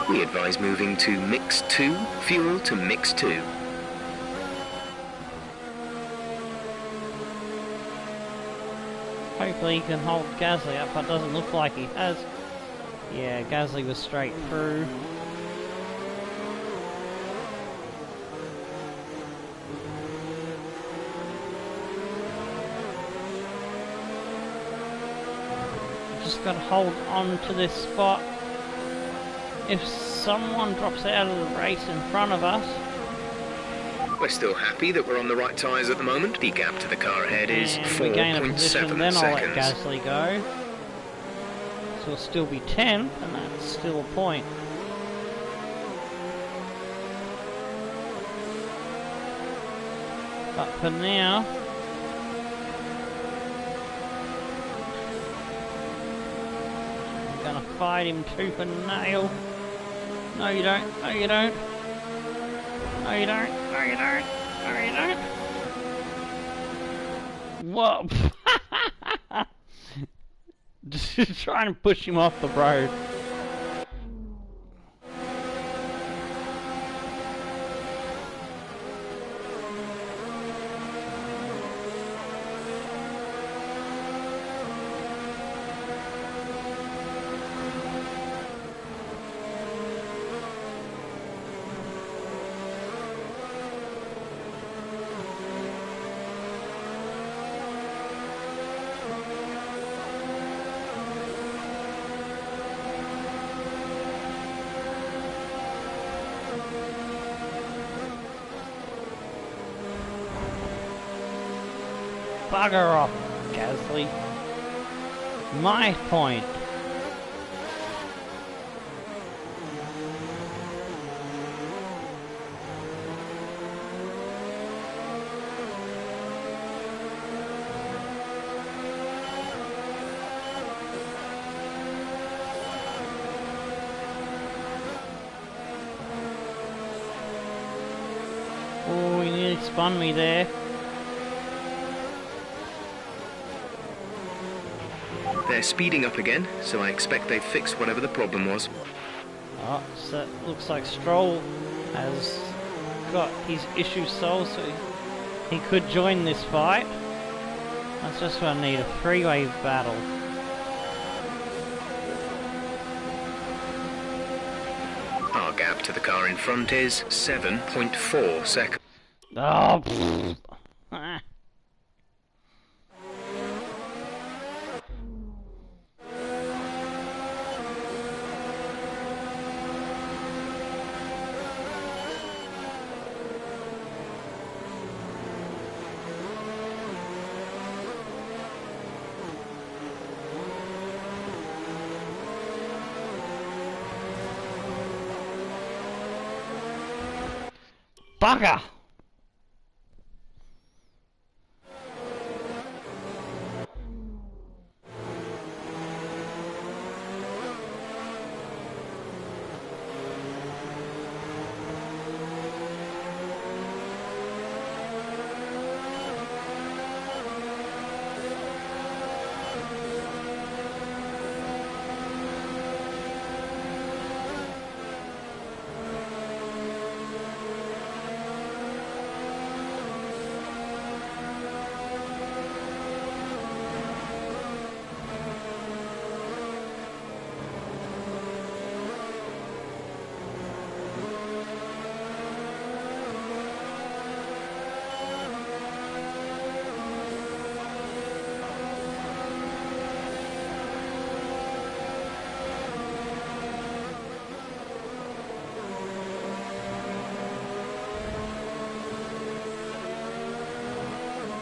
We advise moving to mix 2, fuel to mix 2. Hopefully he can hold Gasly up, but it doesn't look like he has. Yeah, Gasly was straight through. Just got to hold on to this spot. If someone drops out of the race in front of us... We're still happy that we're on the right tyres at the moment. The gap to the car ahead is 4.7 seconds. Then I'll let Gasly go. So it'll still be 10, and that's still a point. But for now... I'm gonna fight him tooth and nail. No you don't, no you don't. No you don't, no you don't, no you don't. Whoa! Just trying to push him off the road. Bugger off, Gasly. My point. Oh, he nearly spun me there. They're speeding up again, so I expect they've fixed whatever the problem was. Oh, so it looks like Stroll has got his issues solved, so he could join this fight. That's just going to need a three-way battle. Our gap to the car in front is 7.4 seconds. Oh, pfft. Ah. Bugger!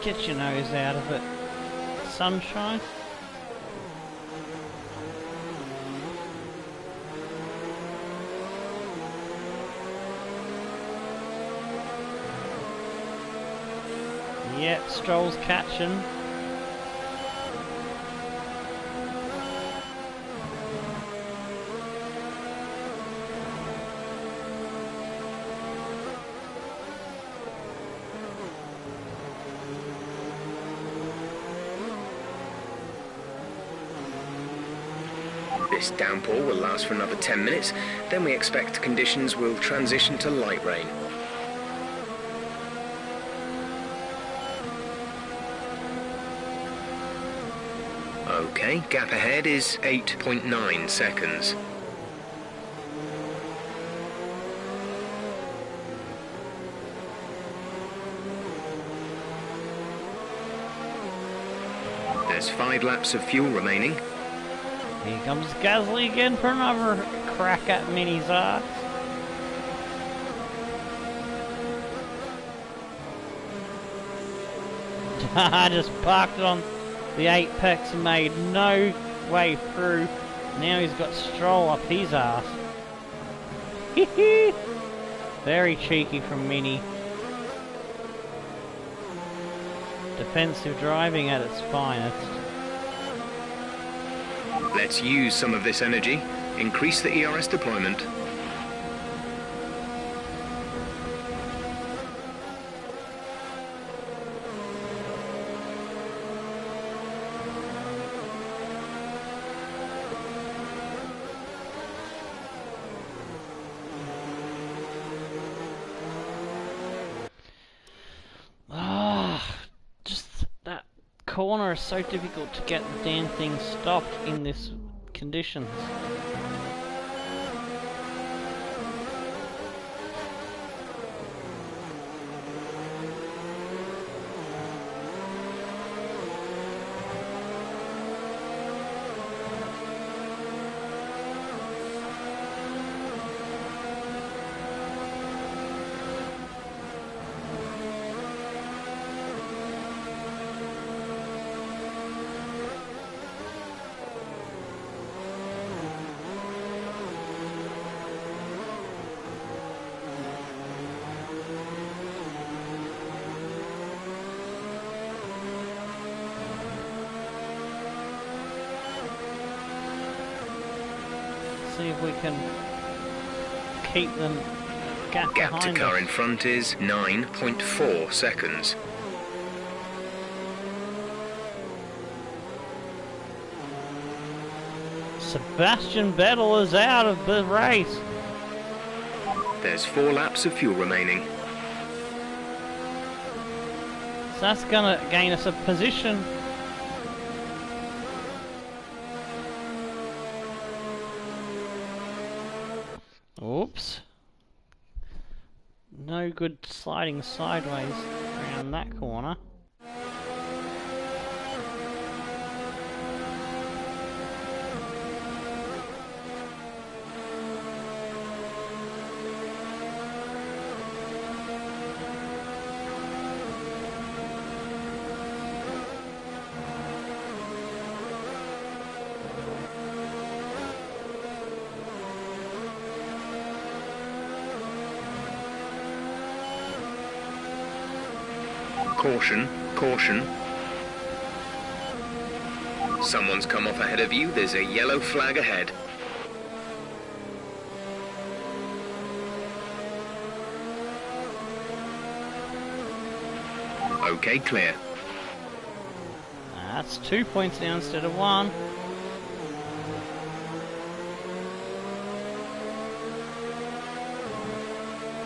Get your nose out of it, sunshine. Yep, Stroll's catching. This downpour will last for another 10 minutes, then we expect conditions will transition to light rain. Okay, gap ahead is 8.9 seconds. There's 5 laps of fuel remaining. Here comes Gasly again for another crack at Minnie's ass. I just parked on the apex and made no way through. Now he's got Stroll up his ass. Very cheeky from Minnie. Defensive driving at its finest. Let's use some of this energy. Increase the ERS deployment. Corner is so difficult to get the damn thing stopped in this conditions. See if we can keep them gap Gap to behind car us. in front is 9.4 seconds. Sebastian Vettel is out of the race. There's 4 laps of fuel remaining. So that's gonna gain us a position. Oops. No good sliding sideways around that corner. Caution, caution. Someone's come off ahead of you. There's a yellow flag ahead. Okay, clear. That's 2 points now instead of 1.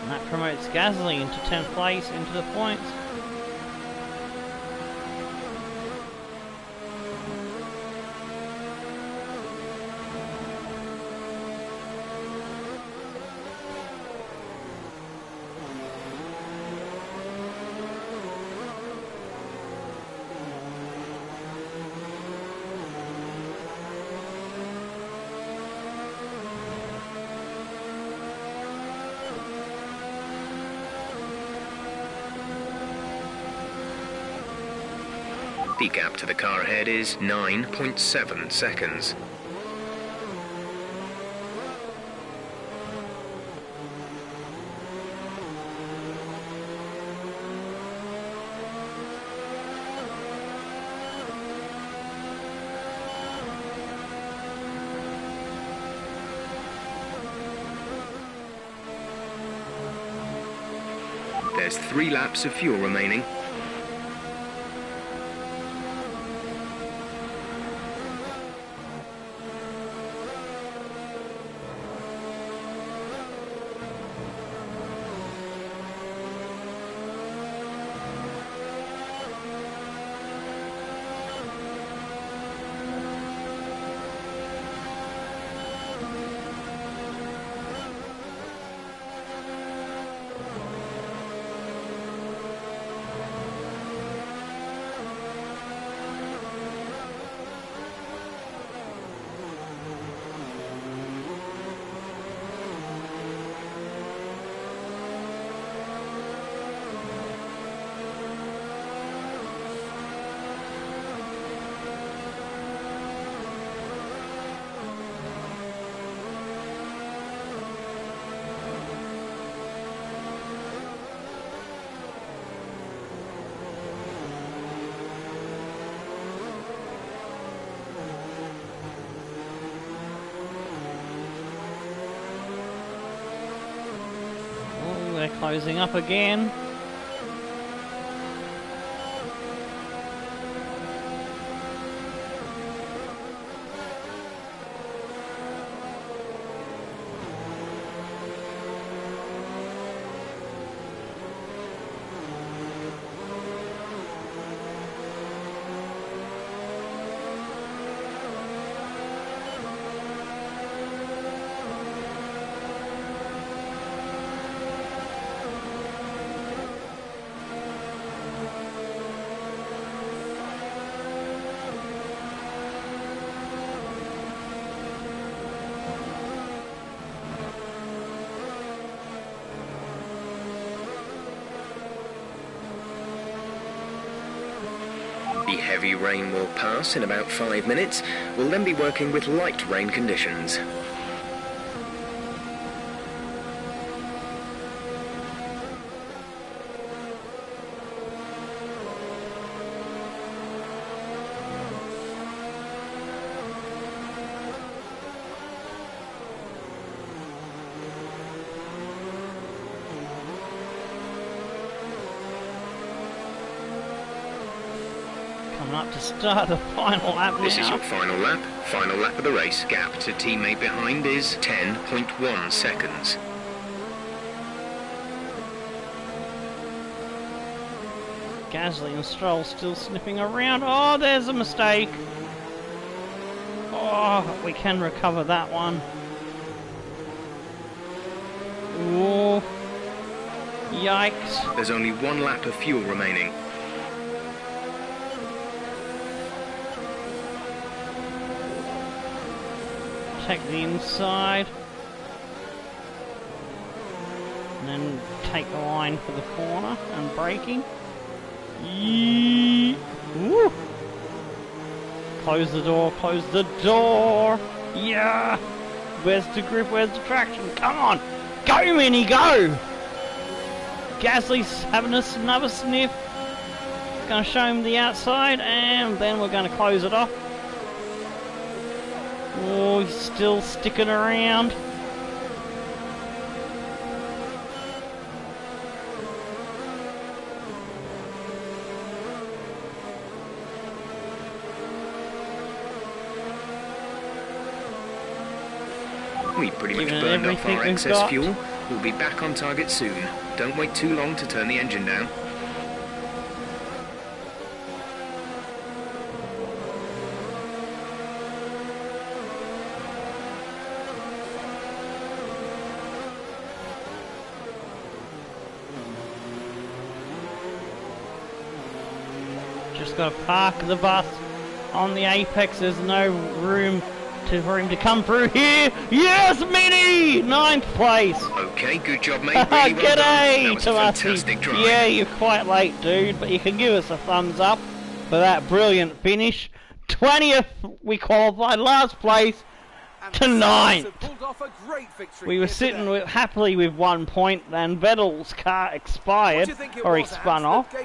And that promotes Gasly into 10th place into the points. The gap to the car ahead is 9.7 seconds. There's 3 laps of fuel remaining. They're closing up again. The heavy rain will pass in about 5 minutes. We'll then be working with light rain conditions. Coming up to start the final lap now. This is your final lap of the race. Gap to teammate behind is 10.1 seconds. Gasly and Stroll still sniffing around. Oh, there's a mistake. Oh, we can recover that one. Oh, yikes. There's only 1 lap of fuel remaining. Take the inside. And then take the line for the corner and braking. Yee. Woo. Close the door, close the door. Yeah. Where's the grip, where's the traction? Come on. Go, Minnie, go. Gasly's having us another sniff. Gonna show him the outside and then we're gonna close it off. Oh, he's still sticking around. We pretty much burned off our excess fuel. We'll be back on target soon. Don't wait too long to turn the engine down. Just got to park the bus on the apex. There's no room for him to come through here. Yes, Minnie! 9th place. Okay, good job, mate. Really well G'day, done. That was a fantastic drive. Yeah, you're quite late, dude, but you can give us a thumbs up. for that brilliant finish. 20th, we qualified last place to 9th. We were sitting happily with 1 point, and Vettel's car expired, or he spun off,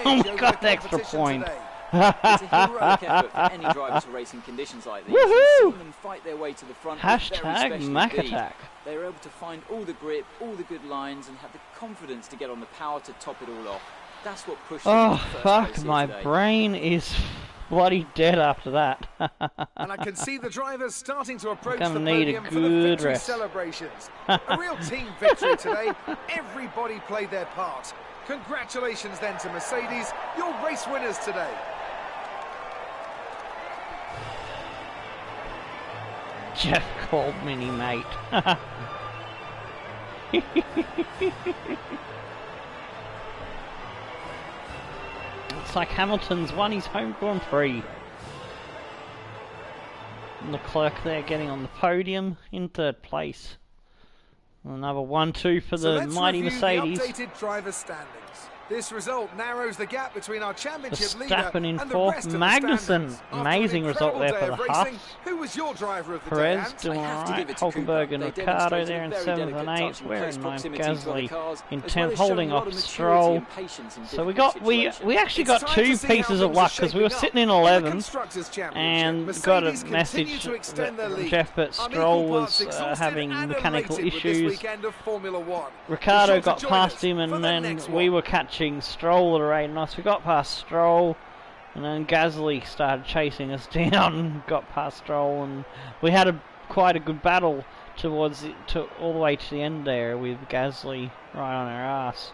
and we got the extra point. It's a heroic effort for any driver to race in conditions like these. Seeing them fight their way to the front Hashtag Mac Attack. They were able to find all the grip, all the good lines, and have the confidence to get on the power to top it all off. That's what pushed them Oh into first fuck, place my today. brain is bloody dead after that. And I can see the drivers starting to approach the Gonna need a podium for the good victory rest. celebrations. A real team victory today. Everybody played their part. Congratulations then to Mercedes, your race winners today. Jeff called Minnie mate. Looks like Hamilton's won his home Grand Prix. Leclerc there getting on the podium in 3rd place. Another 1-2 for the mighty Mercedes. The updated driver standings. This result narrows the gap between our championship leader Verstappen in and the 4th. rest of the Magnussen, standings. After amazing an result there incredible for the day of racing, Haas. who was your driver of the day, Perez Ant? doing I have to alright. give it to Hulkenberg and Cooper. They Ricardo demonstrated there in a very 7th delicate and touch 8th. and We're close in 9th. proximity to the Gasly cars, in as well 10th, as holding showing a lot off of maturity Stroll. and patience in So we difficult actually It's got time 2 to see how pieces of things luck are because we were shaping sitting in up. In the 11th Constructors' Championship, and Mercedes got a continue message to extend their from lead. Jeff that I'm Stroll equal parts was exhausted having and mechanical elated with this issues. weekend of Formula One. Be Ricardo sure to got join past us him for and the then next we one. were catching Stroll at a rate nice. We got past Stroll and then Gasly started chasing us down, got past Stroll, and we had quite a good battle towards all the way to the end there with Gasly right on our ass.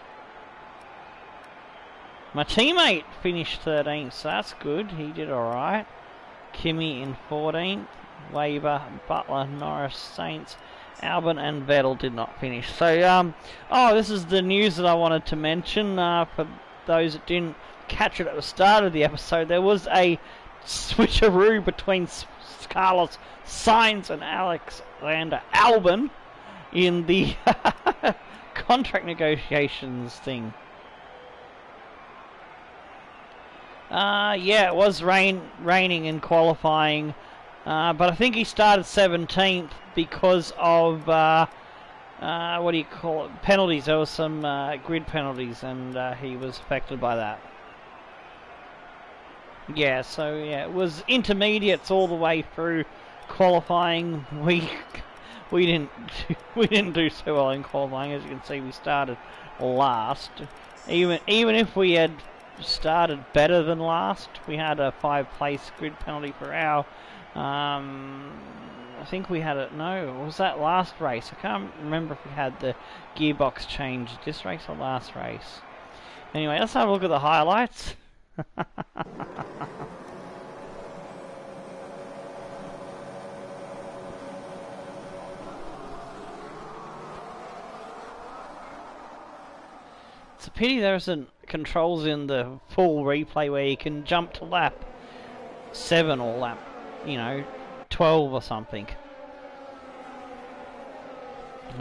My teammate finished 13th, so that's good. He did alright. Kimi in 14th. Weber, Butler, Norris, Saints, Albon and Vettel did not finish. So, this is the news that I wanted to mention. For those that didn't catch it at the start of the episode, there was a switcheroo between Carlos Sainz and Alexander Albon in the contract negotiations thing. Yeah, it was raining in qualifying, but I think he started 17th because of what do you call it? Penalties. There was some grid penalties, and he was affected by that. Yeah, so yeah, it was intermediates all the way through qualifying. We didn't do so well in qualifying. As you can see, we started last. Even if we had started better than last, we had a 5-place grid penalty for our. I think we had it. No, was that last race? I can't remember if we had the gearbox change this race or last race. Anyway, let's have a look at the highlights. It's a pity there isn't controls in the full replay where you can jump to lap 7 or lap, 12 or something.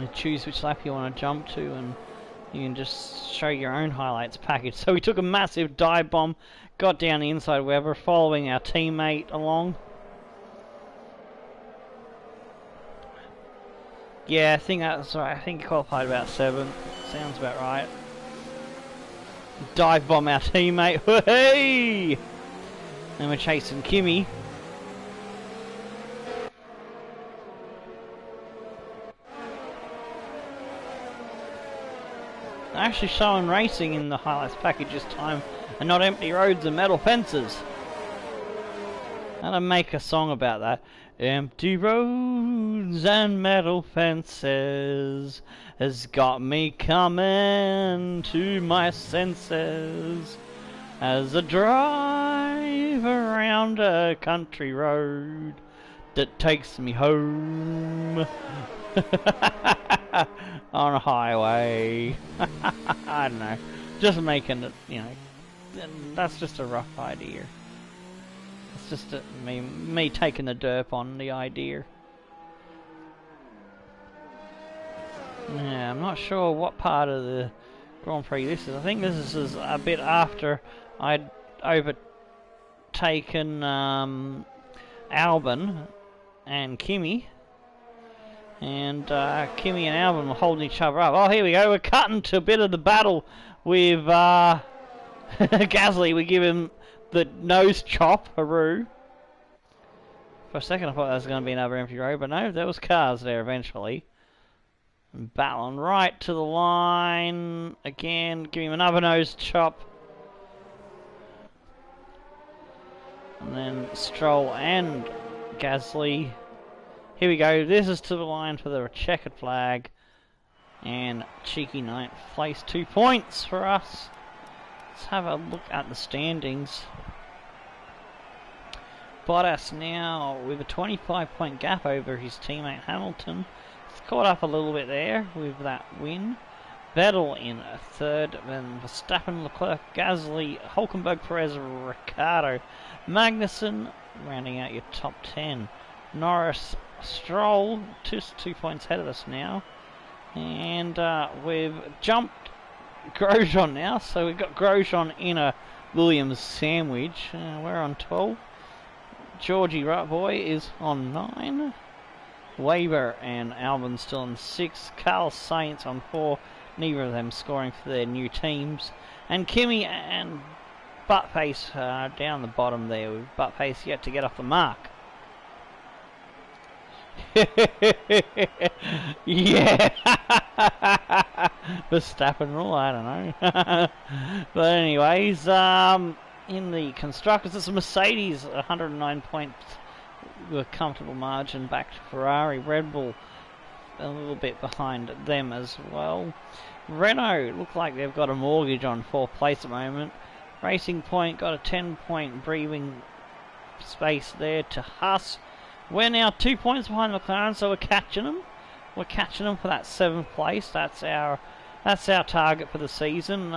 You choose which lap you want to jump to and you can just show your own highlights package. So we took a massive dive bomb, got down the inside Weber, following our teammate along. Yeah, I think that's right. I think he qualified about 7th. Sounds about right. Dive bomb our teammate. Hey! And we're chasing Kimi. Actually showing racing in the highlights package this time, and not empty roads and metal fences. And I make a song about that. Empty roads and metal fences has got me coming to my senses as I drive around a country road that takes me home on a highway. I don't know, just making it, that's just a rough idea. It's just me taking the derp on the idea. Yeah, I'm not sure what part of the Grand Prix this is. I think this is a bit after I'd overtaken Albon and Kimi. And Kimi and Albon were holding each other up. Oh, here we go. We're cutting to a bit of the battle with Gasly. We give him the nose chop, hooroo. For a second I thought that was going to be another empty road, but no, there was cars there eventually. And battling right to the line. Again, give him another nose chop. And then Stroll and Gasly. Here we go, this is to the line for the checkered flag. And cheeky 9th place, 2 points for us. Let's have a look at the standings. Bottas now with a 25-point gap over his teammate Hamilton. He's caught up a little bit there with that win. Vettel in 3rd, then Verstappen, Leclerc, Gasly, Hulkenberg, Perez, Ricciardo, Magnussen, rounding out your top 10. Norris, Stroll, just 2 points ahead of us now. And we've jumped Grosjean now, so we've got Grosjean in a Williams sandwich. We're on 12. Georgie Boy is on 9. Weber and Albon still on 6. Carlos Sainz on 4. Neither of them scoring for their new teams. And Kimi and Buttface down the bottom there, with Buttface yet to get off the mark. Yeah. Verstappen rule, I don't know. But anyways, in the constructors, it's a Mercedes, 109 points with a comfortable margin back to Ferrari. Red Bull a little bit behind them as well. Renault look like they've got a mortgage on 4th place at the moment. Racing Point got a 10-point breathing space there to Haas. We're now 2 points behind McLaren, so we're catching them. We're catching them for that 7th place. That's our target for the season.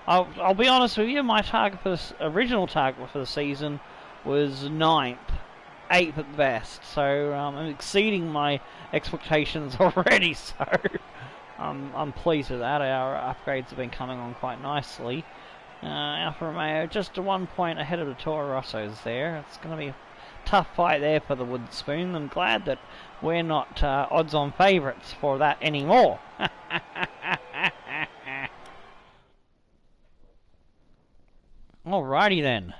I'll be honest with you. My target for original target for the season was 9th, 8th at best. So I'm exceeding my expectations already. So I'm pleased with that. Our upgrades have been coming on quite nicely. Alfa Romeo just 1 point ahead of the Toro Rossos there. It's going to be a tough fight there for the wooden spoon. I'm glad that we're not odds-on favourites for that anymore. Alrighty then.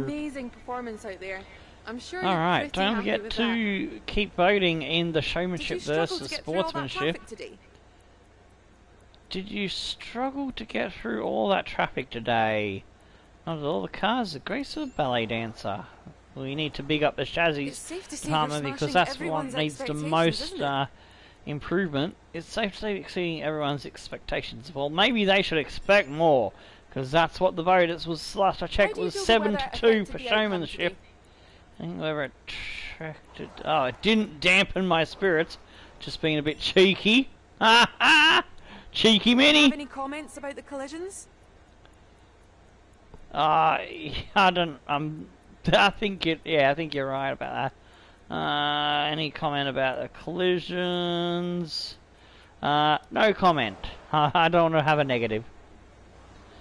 Amazing performance out there. I'm sure. Alright, don't forget to keep voting in the showmanship versus sportsmanship. Did you struggle to get through all that traffic today? Not with all the cars, the grace of a ballet dancer. We need to big up the chassis department because that's the one that needs the most improvement. It's safe to say exceeding everyone's expectations. Well, maybe they should expect more, because that's what the vote is. Was last I checked was 7-2 for showmanship. I think whether it attracted. Oh, it didn't dampen my spirits. Just being a bit cheeky. Ha ha! Cheeky Minnie. Have any comments about the collisions? I don't. I think it. Yeah, I think you're right about that. Any comment about the collisions? No comment. I don't want to have a negative.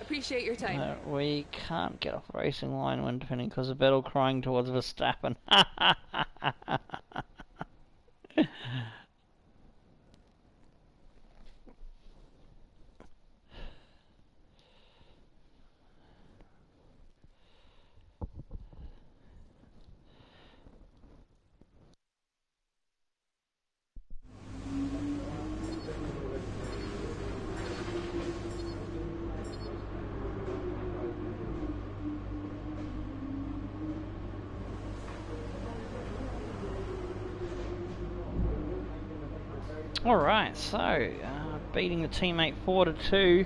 Appreciate your time. We can't get off the racing line when defending because of Vettel crying towards Verstappen. Alright, so beating the teammate 4-2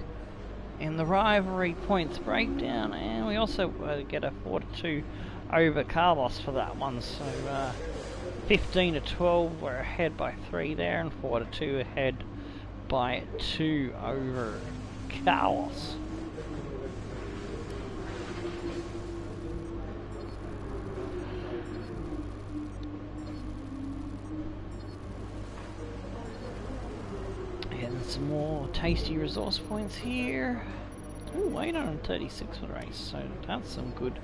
in the rivalry points breakdown, and we also get a 4-2 over Carlos for that one. So 15-12, we're ahead by 3 there, and 4-2 ahead by 2 over Carlos. some more tasty resource points here. Ooh, 836 for the race, so that's some good.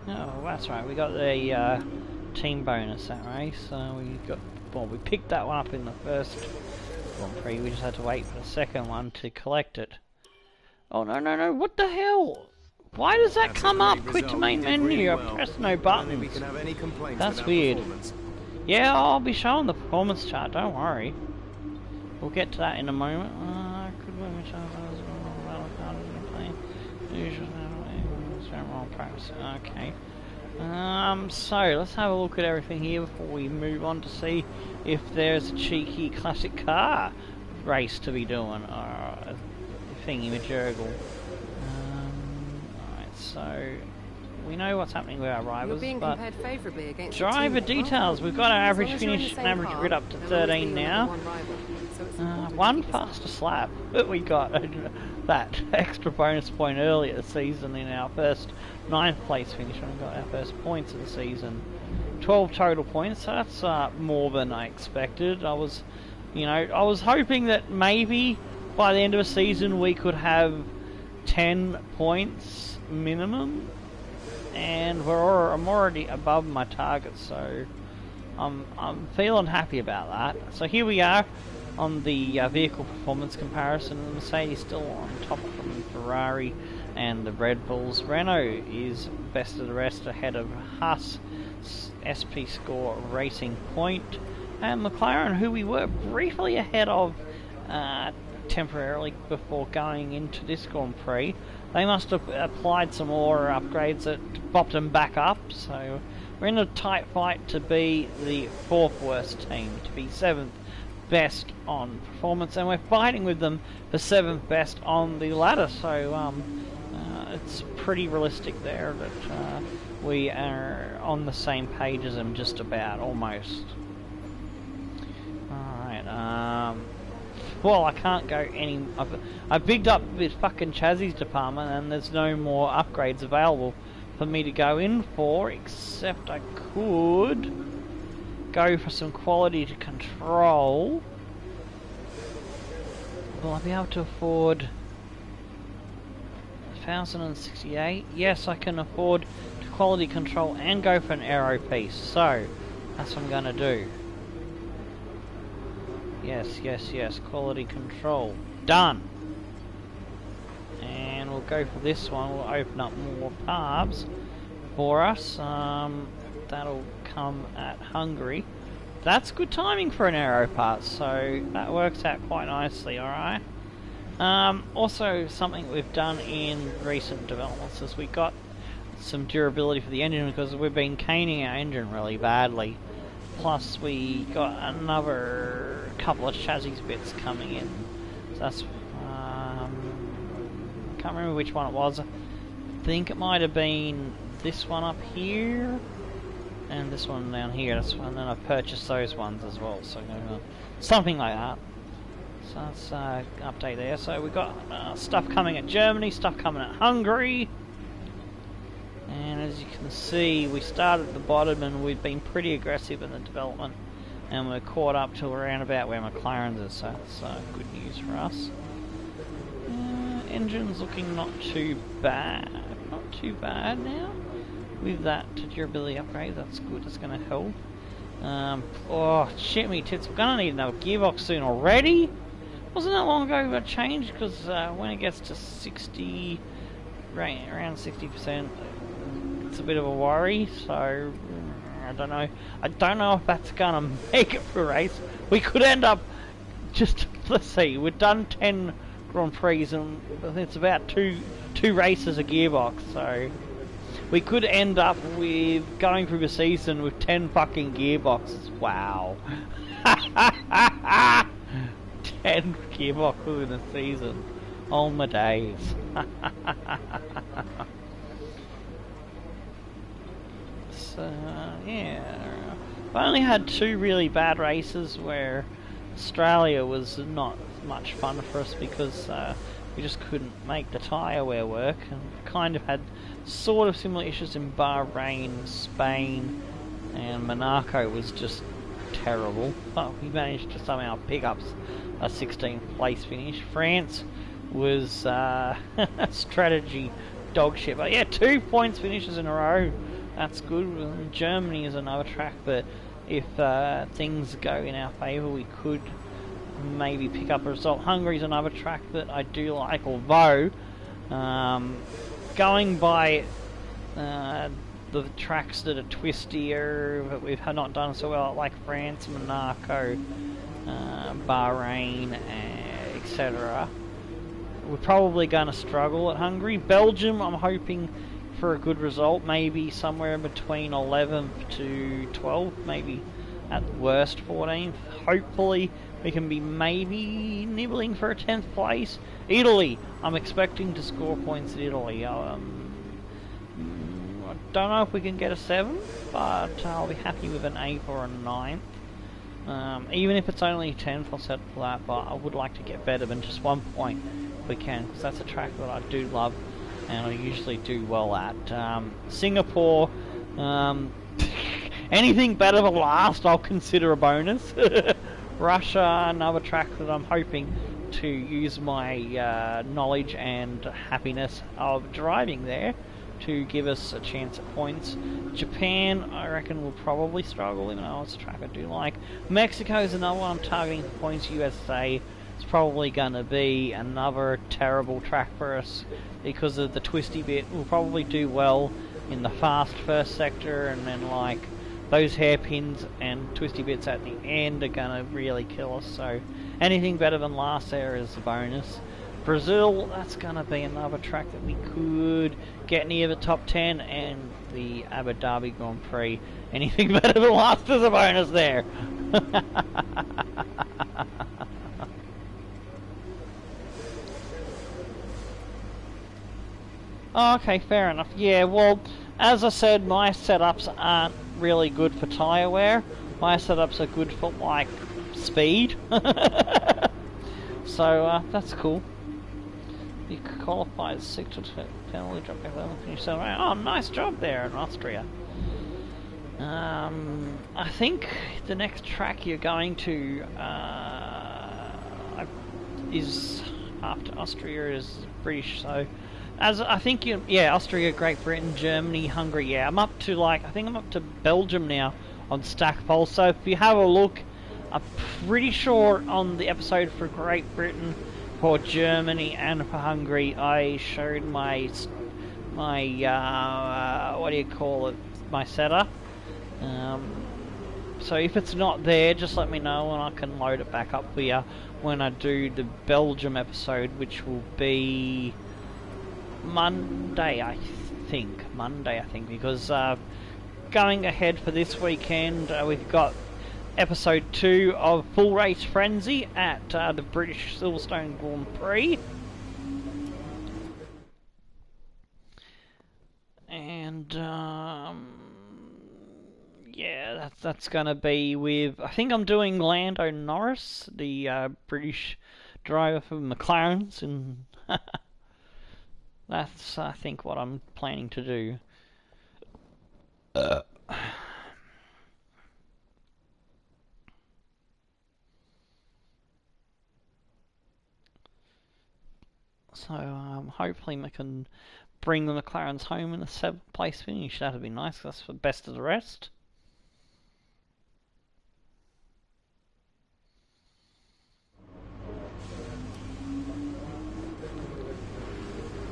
Oh, that's right, we got the team bonus that race. We picked that one up in the first Grand Prix, we just had to wait for the second one to collect it. Oh no, what the hell? Why does that come up? Quit to main menu, I pressed no buttons. That's weird. Yeah, I'll be showing the performance chart, don't worry. We'll get to that in a moment. Okay. So let's have a look at everything here before we move on to see if there's a cheeky classic car race to be doing, or a thingy-majurgle. Alright, so we know what's happening with our rivals, but driver details, we've got our average finish and average grid up to 13 now. One fastest lap, but we got that extra bonus point earlier this season in our first 9th place finish when we got our first points of the season. 12 total points, so that's more than I expected. I was hoping that maybe by the end of the season we could have 10 points minimum, and I'm already above my target, so I'm feeling happy about that. So here we are on the vehicle performance comparison. The Mercedes still on top from Ferrari and the Red Bulls. Renault is best of the rest, ahead of Haas, SP Score, Racing Point, and McLaren, who we were briefly ahead of temporarily before going into this Grand Prix. They must have applied some more upgrades that bopped them back up, so we're in a tight fight to be the 4th worst team, to be 7th best on performance, and we're fighting with them for 7th best on the ladder, so it's pretty realistic there that we are on the same page as them, just about, almost. Alright, well, I can't go any... I've bigged up this fucking chassis department and there's no more upgrades available for me to go in for, except I could go for some quality to control. Will I be able to afford 1068? Yes, I can afford to quality control and go for an aero piece, so that's what I'm going to do. Yes, quality control. Done! And we'll go for this one, we'll open up more paths for us. That'll come at Hungary. That's good timing for an aero part, so that works out quite nicely, alright? Also, something we've done in recent developments is we got some durability for the engine because we've been caning our engine really badly. Plus, we got another couple of chassis bits coming in. So that's... I can't remember which one it was. I think it might have been this one up here and this one down here. And then I purchased those ones as well. So something like that. So that's an update there. So we've got stuff coming at Germany, stuff coming at Hungary. And as you can see, we started at the bottom and we've been pretty aggressive in the development, and we're caught up to around about where McLaren's is, so that's good news for us. Engine's looking not too bad now. With that durability upgrade, that's good, that's going to help. Oh, shit me tits, we're going to need another gearbox soon already? Wasn't that long ago I changed, because when it gets to 60, around 60%, it's a bit of a worry, so I don't know if that's gonna make it for a race. We could end up just, let's see, we've done 10 Grand Prix and it's about two races a gearbox, so we could end up with going through the season with 10 fucking gearboxes. Wow. 10 gearboxes in a season. Oh my days. So, yeah, I only had 2 really bad races where Australia was not much fun for us because we just couldn't make the tyre wear work, and kind of had sort of similar issues in Bahrain, Spain, and Monaco was just terrible, but we managed to somehow pick up a 16th place finish. France was strategy dog shit, but yeah, 2 points finishes in a row. That's good. Germany is another track, but if things go in our favour, we could maybe pick up a result. Hungary's another track that I do like, although going by the tracks that are twistier, but we've not done so well, like France, Monaco, Bahrain, etc. We're probably going to struggle at Hungary. Belgium, I'm hoping for a good result, maybe somewhere between 11th to 12th, maybe at worst 14th. Hopefully we can be maybe nibbling for a 10th place. Italy, I'm expecting to score points at Italy. I don't know if we can get a 7, but I'll be happy with an 8 or a 9th. Even if it's only 10th, I'll settle for that, but I would like to get better than just 1 point if we can, because that's a track that I do love and I usually do well at. Singapore, anything better than last I'll consider a bonus. Russia, another track that I'm hoping to use my knowledge and happiness of driving there to give us a chance at points. Japan, I reckon, will probably struggle, even though it's a track I do like. Mexico is another one I'm targeting for points. USA is probably going to be another terrible track for us because of the twisty bit. We'll probably do well in the fast first sector, and then like those hairpins and twisty bits at the end are going to really kill us. So anything better than last there is a bonus. Brazil, that's going to be another track that we could get near the top 10, and the Abu Dhabi Grand Prix. Anything better than last is a bonus there. Okay, fair enough. Yeah, well, as I said, my setups aren't really good for tyre wear. My setups are good for, like, speed. So, that's cool. You qualify as 6 to penalty drop back level, finish 7. Oh, nice job there in Austria. I think the next track you're going to is after Austria is British. So, as I think Austria, Great Britain, Germany, Hungary. Yeah, I'm up to I think I'm up to Belgium now on stack poll. So if you have a look, I'm pretty sure on the episode for Great Britain, for Germany and for Hungary, I showed my what do you call it, my setup. So if it's not there, just let me know and I can load it back up for you when I do the Belgium episode, which will be Monday, I think, because going ahead for this weekend, we've got episode 2 of Full Race Frenzy at the British Silverstone Grand Prix. And, yeah, that's gonna be with, I think I'm doing Lando Norris, the British driver for McLaren's, and that's, I think, what I'm planning to do. So, hopefully we can bring the McLarens home in a 7th place finish. That'd be nice, that's the best of the rest.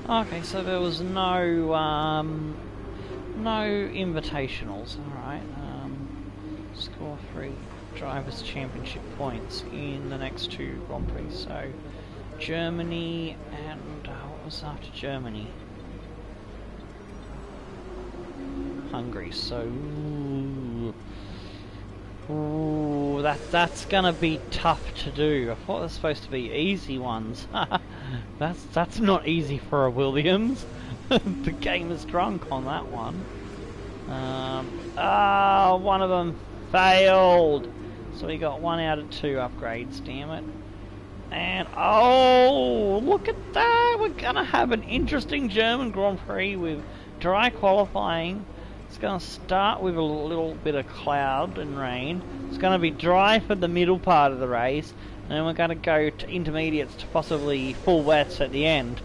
Okay, so there was no invitationals. Alright, score 3 Drivers' Championship points in the next 2 Grand Prix. So, Germany and what was after Germany? Hungary. So, ooh, that's gonna be tough to do. I thought they're supposed to be easy ones. That's not easy for a Williams. The game is drunk on that one. One of them failed. So we got 1 out of 2 upgrades, damn it. And, oh, look at that! We're gonna have an interesting German Grand Prix with dry qualifying, It's going to start with a little bit of cloud and rain. It's going to be dry for the middle part of the race, and then we're going to go to intermediates to possibly full wets at the end.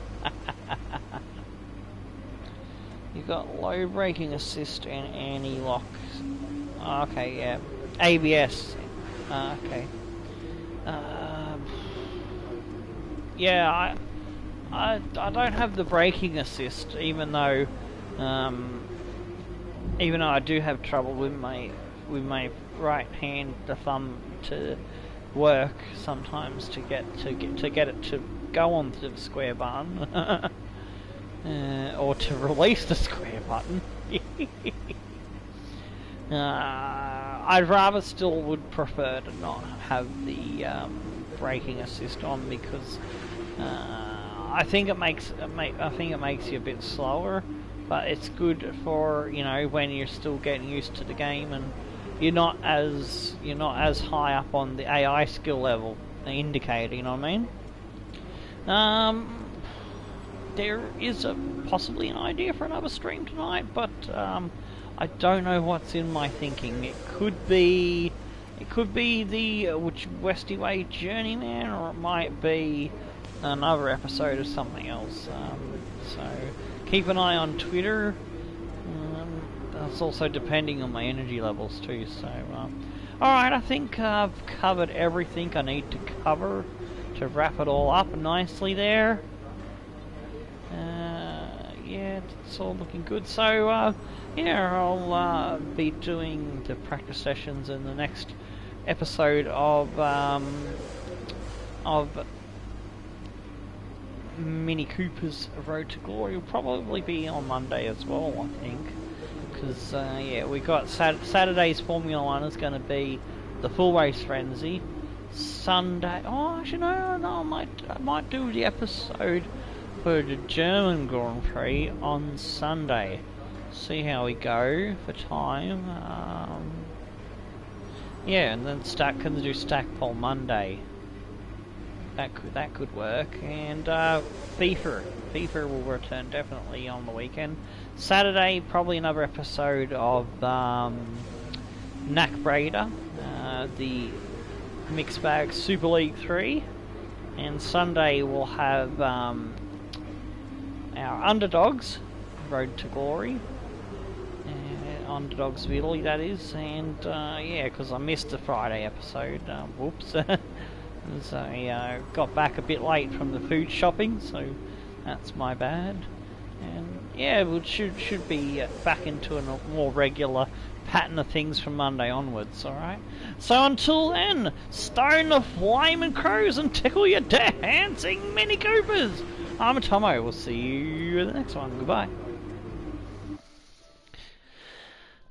You've got low braking assist and anti-lock. Okay, yeah. ABS. Okay. Yeah, I don't have the braking assist, even though I do have trouble with my right hand, the thumb, to work sometimes to get it to go onto the square button, or to release the square button. I'd rather still would prefer to not have the braking assist on, because I think it makes you a bit slower, but it's good for, you know, when you're still getting used to the game and you're not as high up on the AI skill level indicator, you know what I mean? There is possibly an idea for another stream tonight, but I don't know what's in my thinking. It could be the Westy Way Journeyman, or it might be another episode of something else. So keep an eye on Twitter. That's also depending on my energy levels too. So alright, I think I've covered everything I need to cover to wrap it all up nicely there. Yeah, it's all looking good. So yeah, I'll be doing the practice sessions in the next episode of Mini Cooper's Road to Glory. Will probably be on Monday as well, I think, because yeah, we got Saturday's Formula 1 is going to be the full race frenzy. Sunday, oh, actually no, I might do the episode for the German Grand Prix on Sunday. See how we go for time. Yeah, and then can do Stackpole Monday. That could work. And FIFA will return definitely on the weekend. Saturday, probably another episode of Knack Braider, the Mixed Bag Super League 3. And Sunday we'll have our Underdogs Road to Glory. Underdogs Italy, that is. And yeah, because I missed the Friday episode. Whoops. So I got back a bit late from the food shopping, so that's my bad. And yeah, we should be back into a more regular pattern of things from Monday onwards, alright? So until then, stone the flaming crows and tickle your dancing Mini Coopers! I'm Tomo, we'll see you in the next one, goodbye.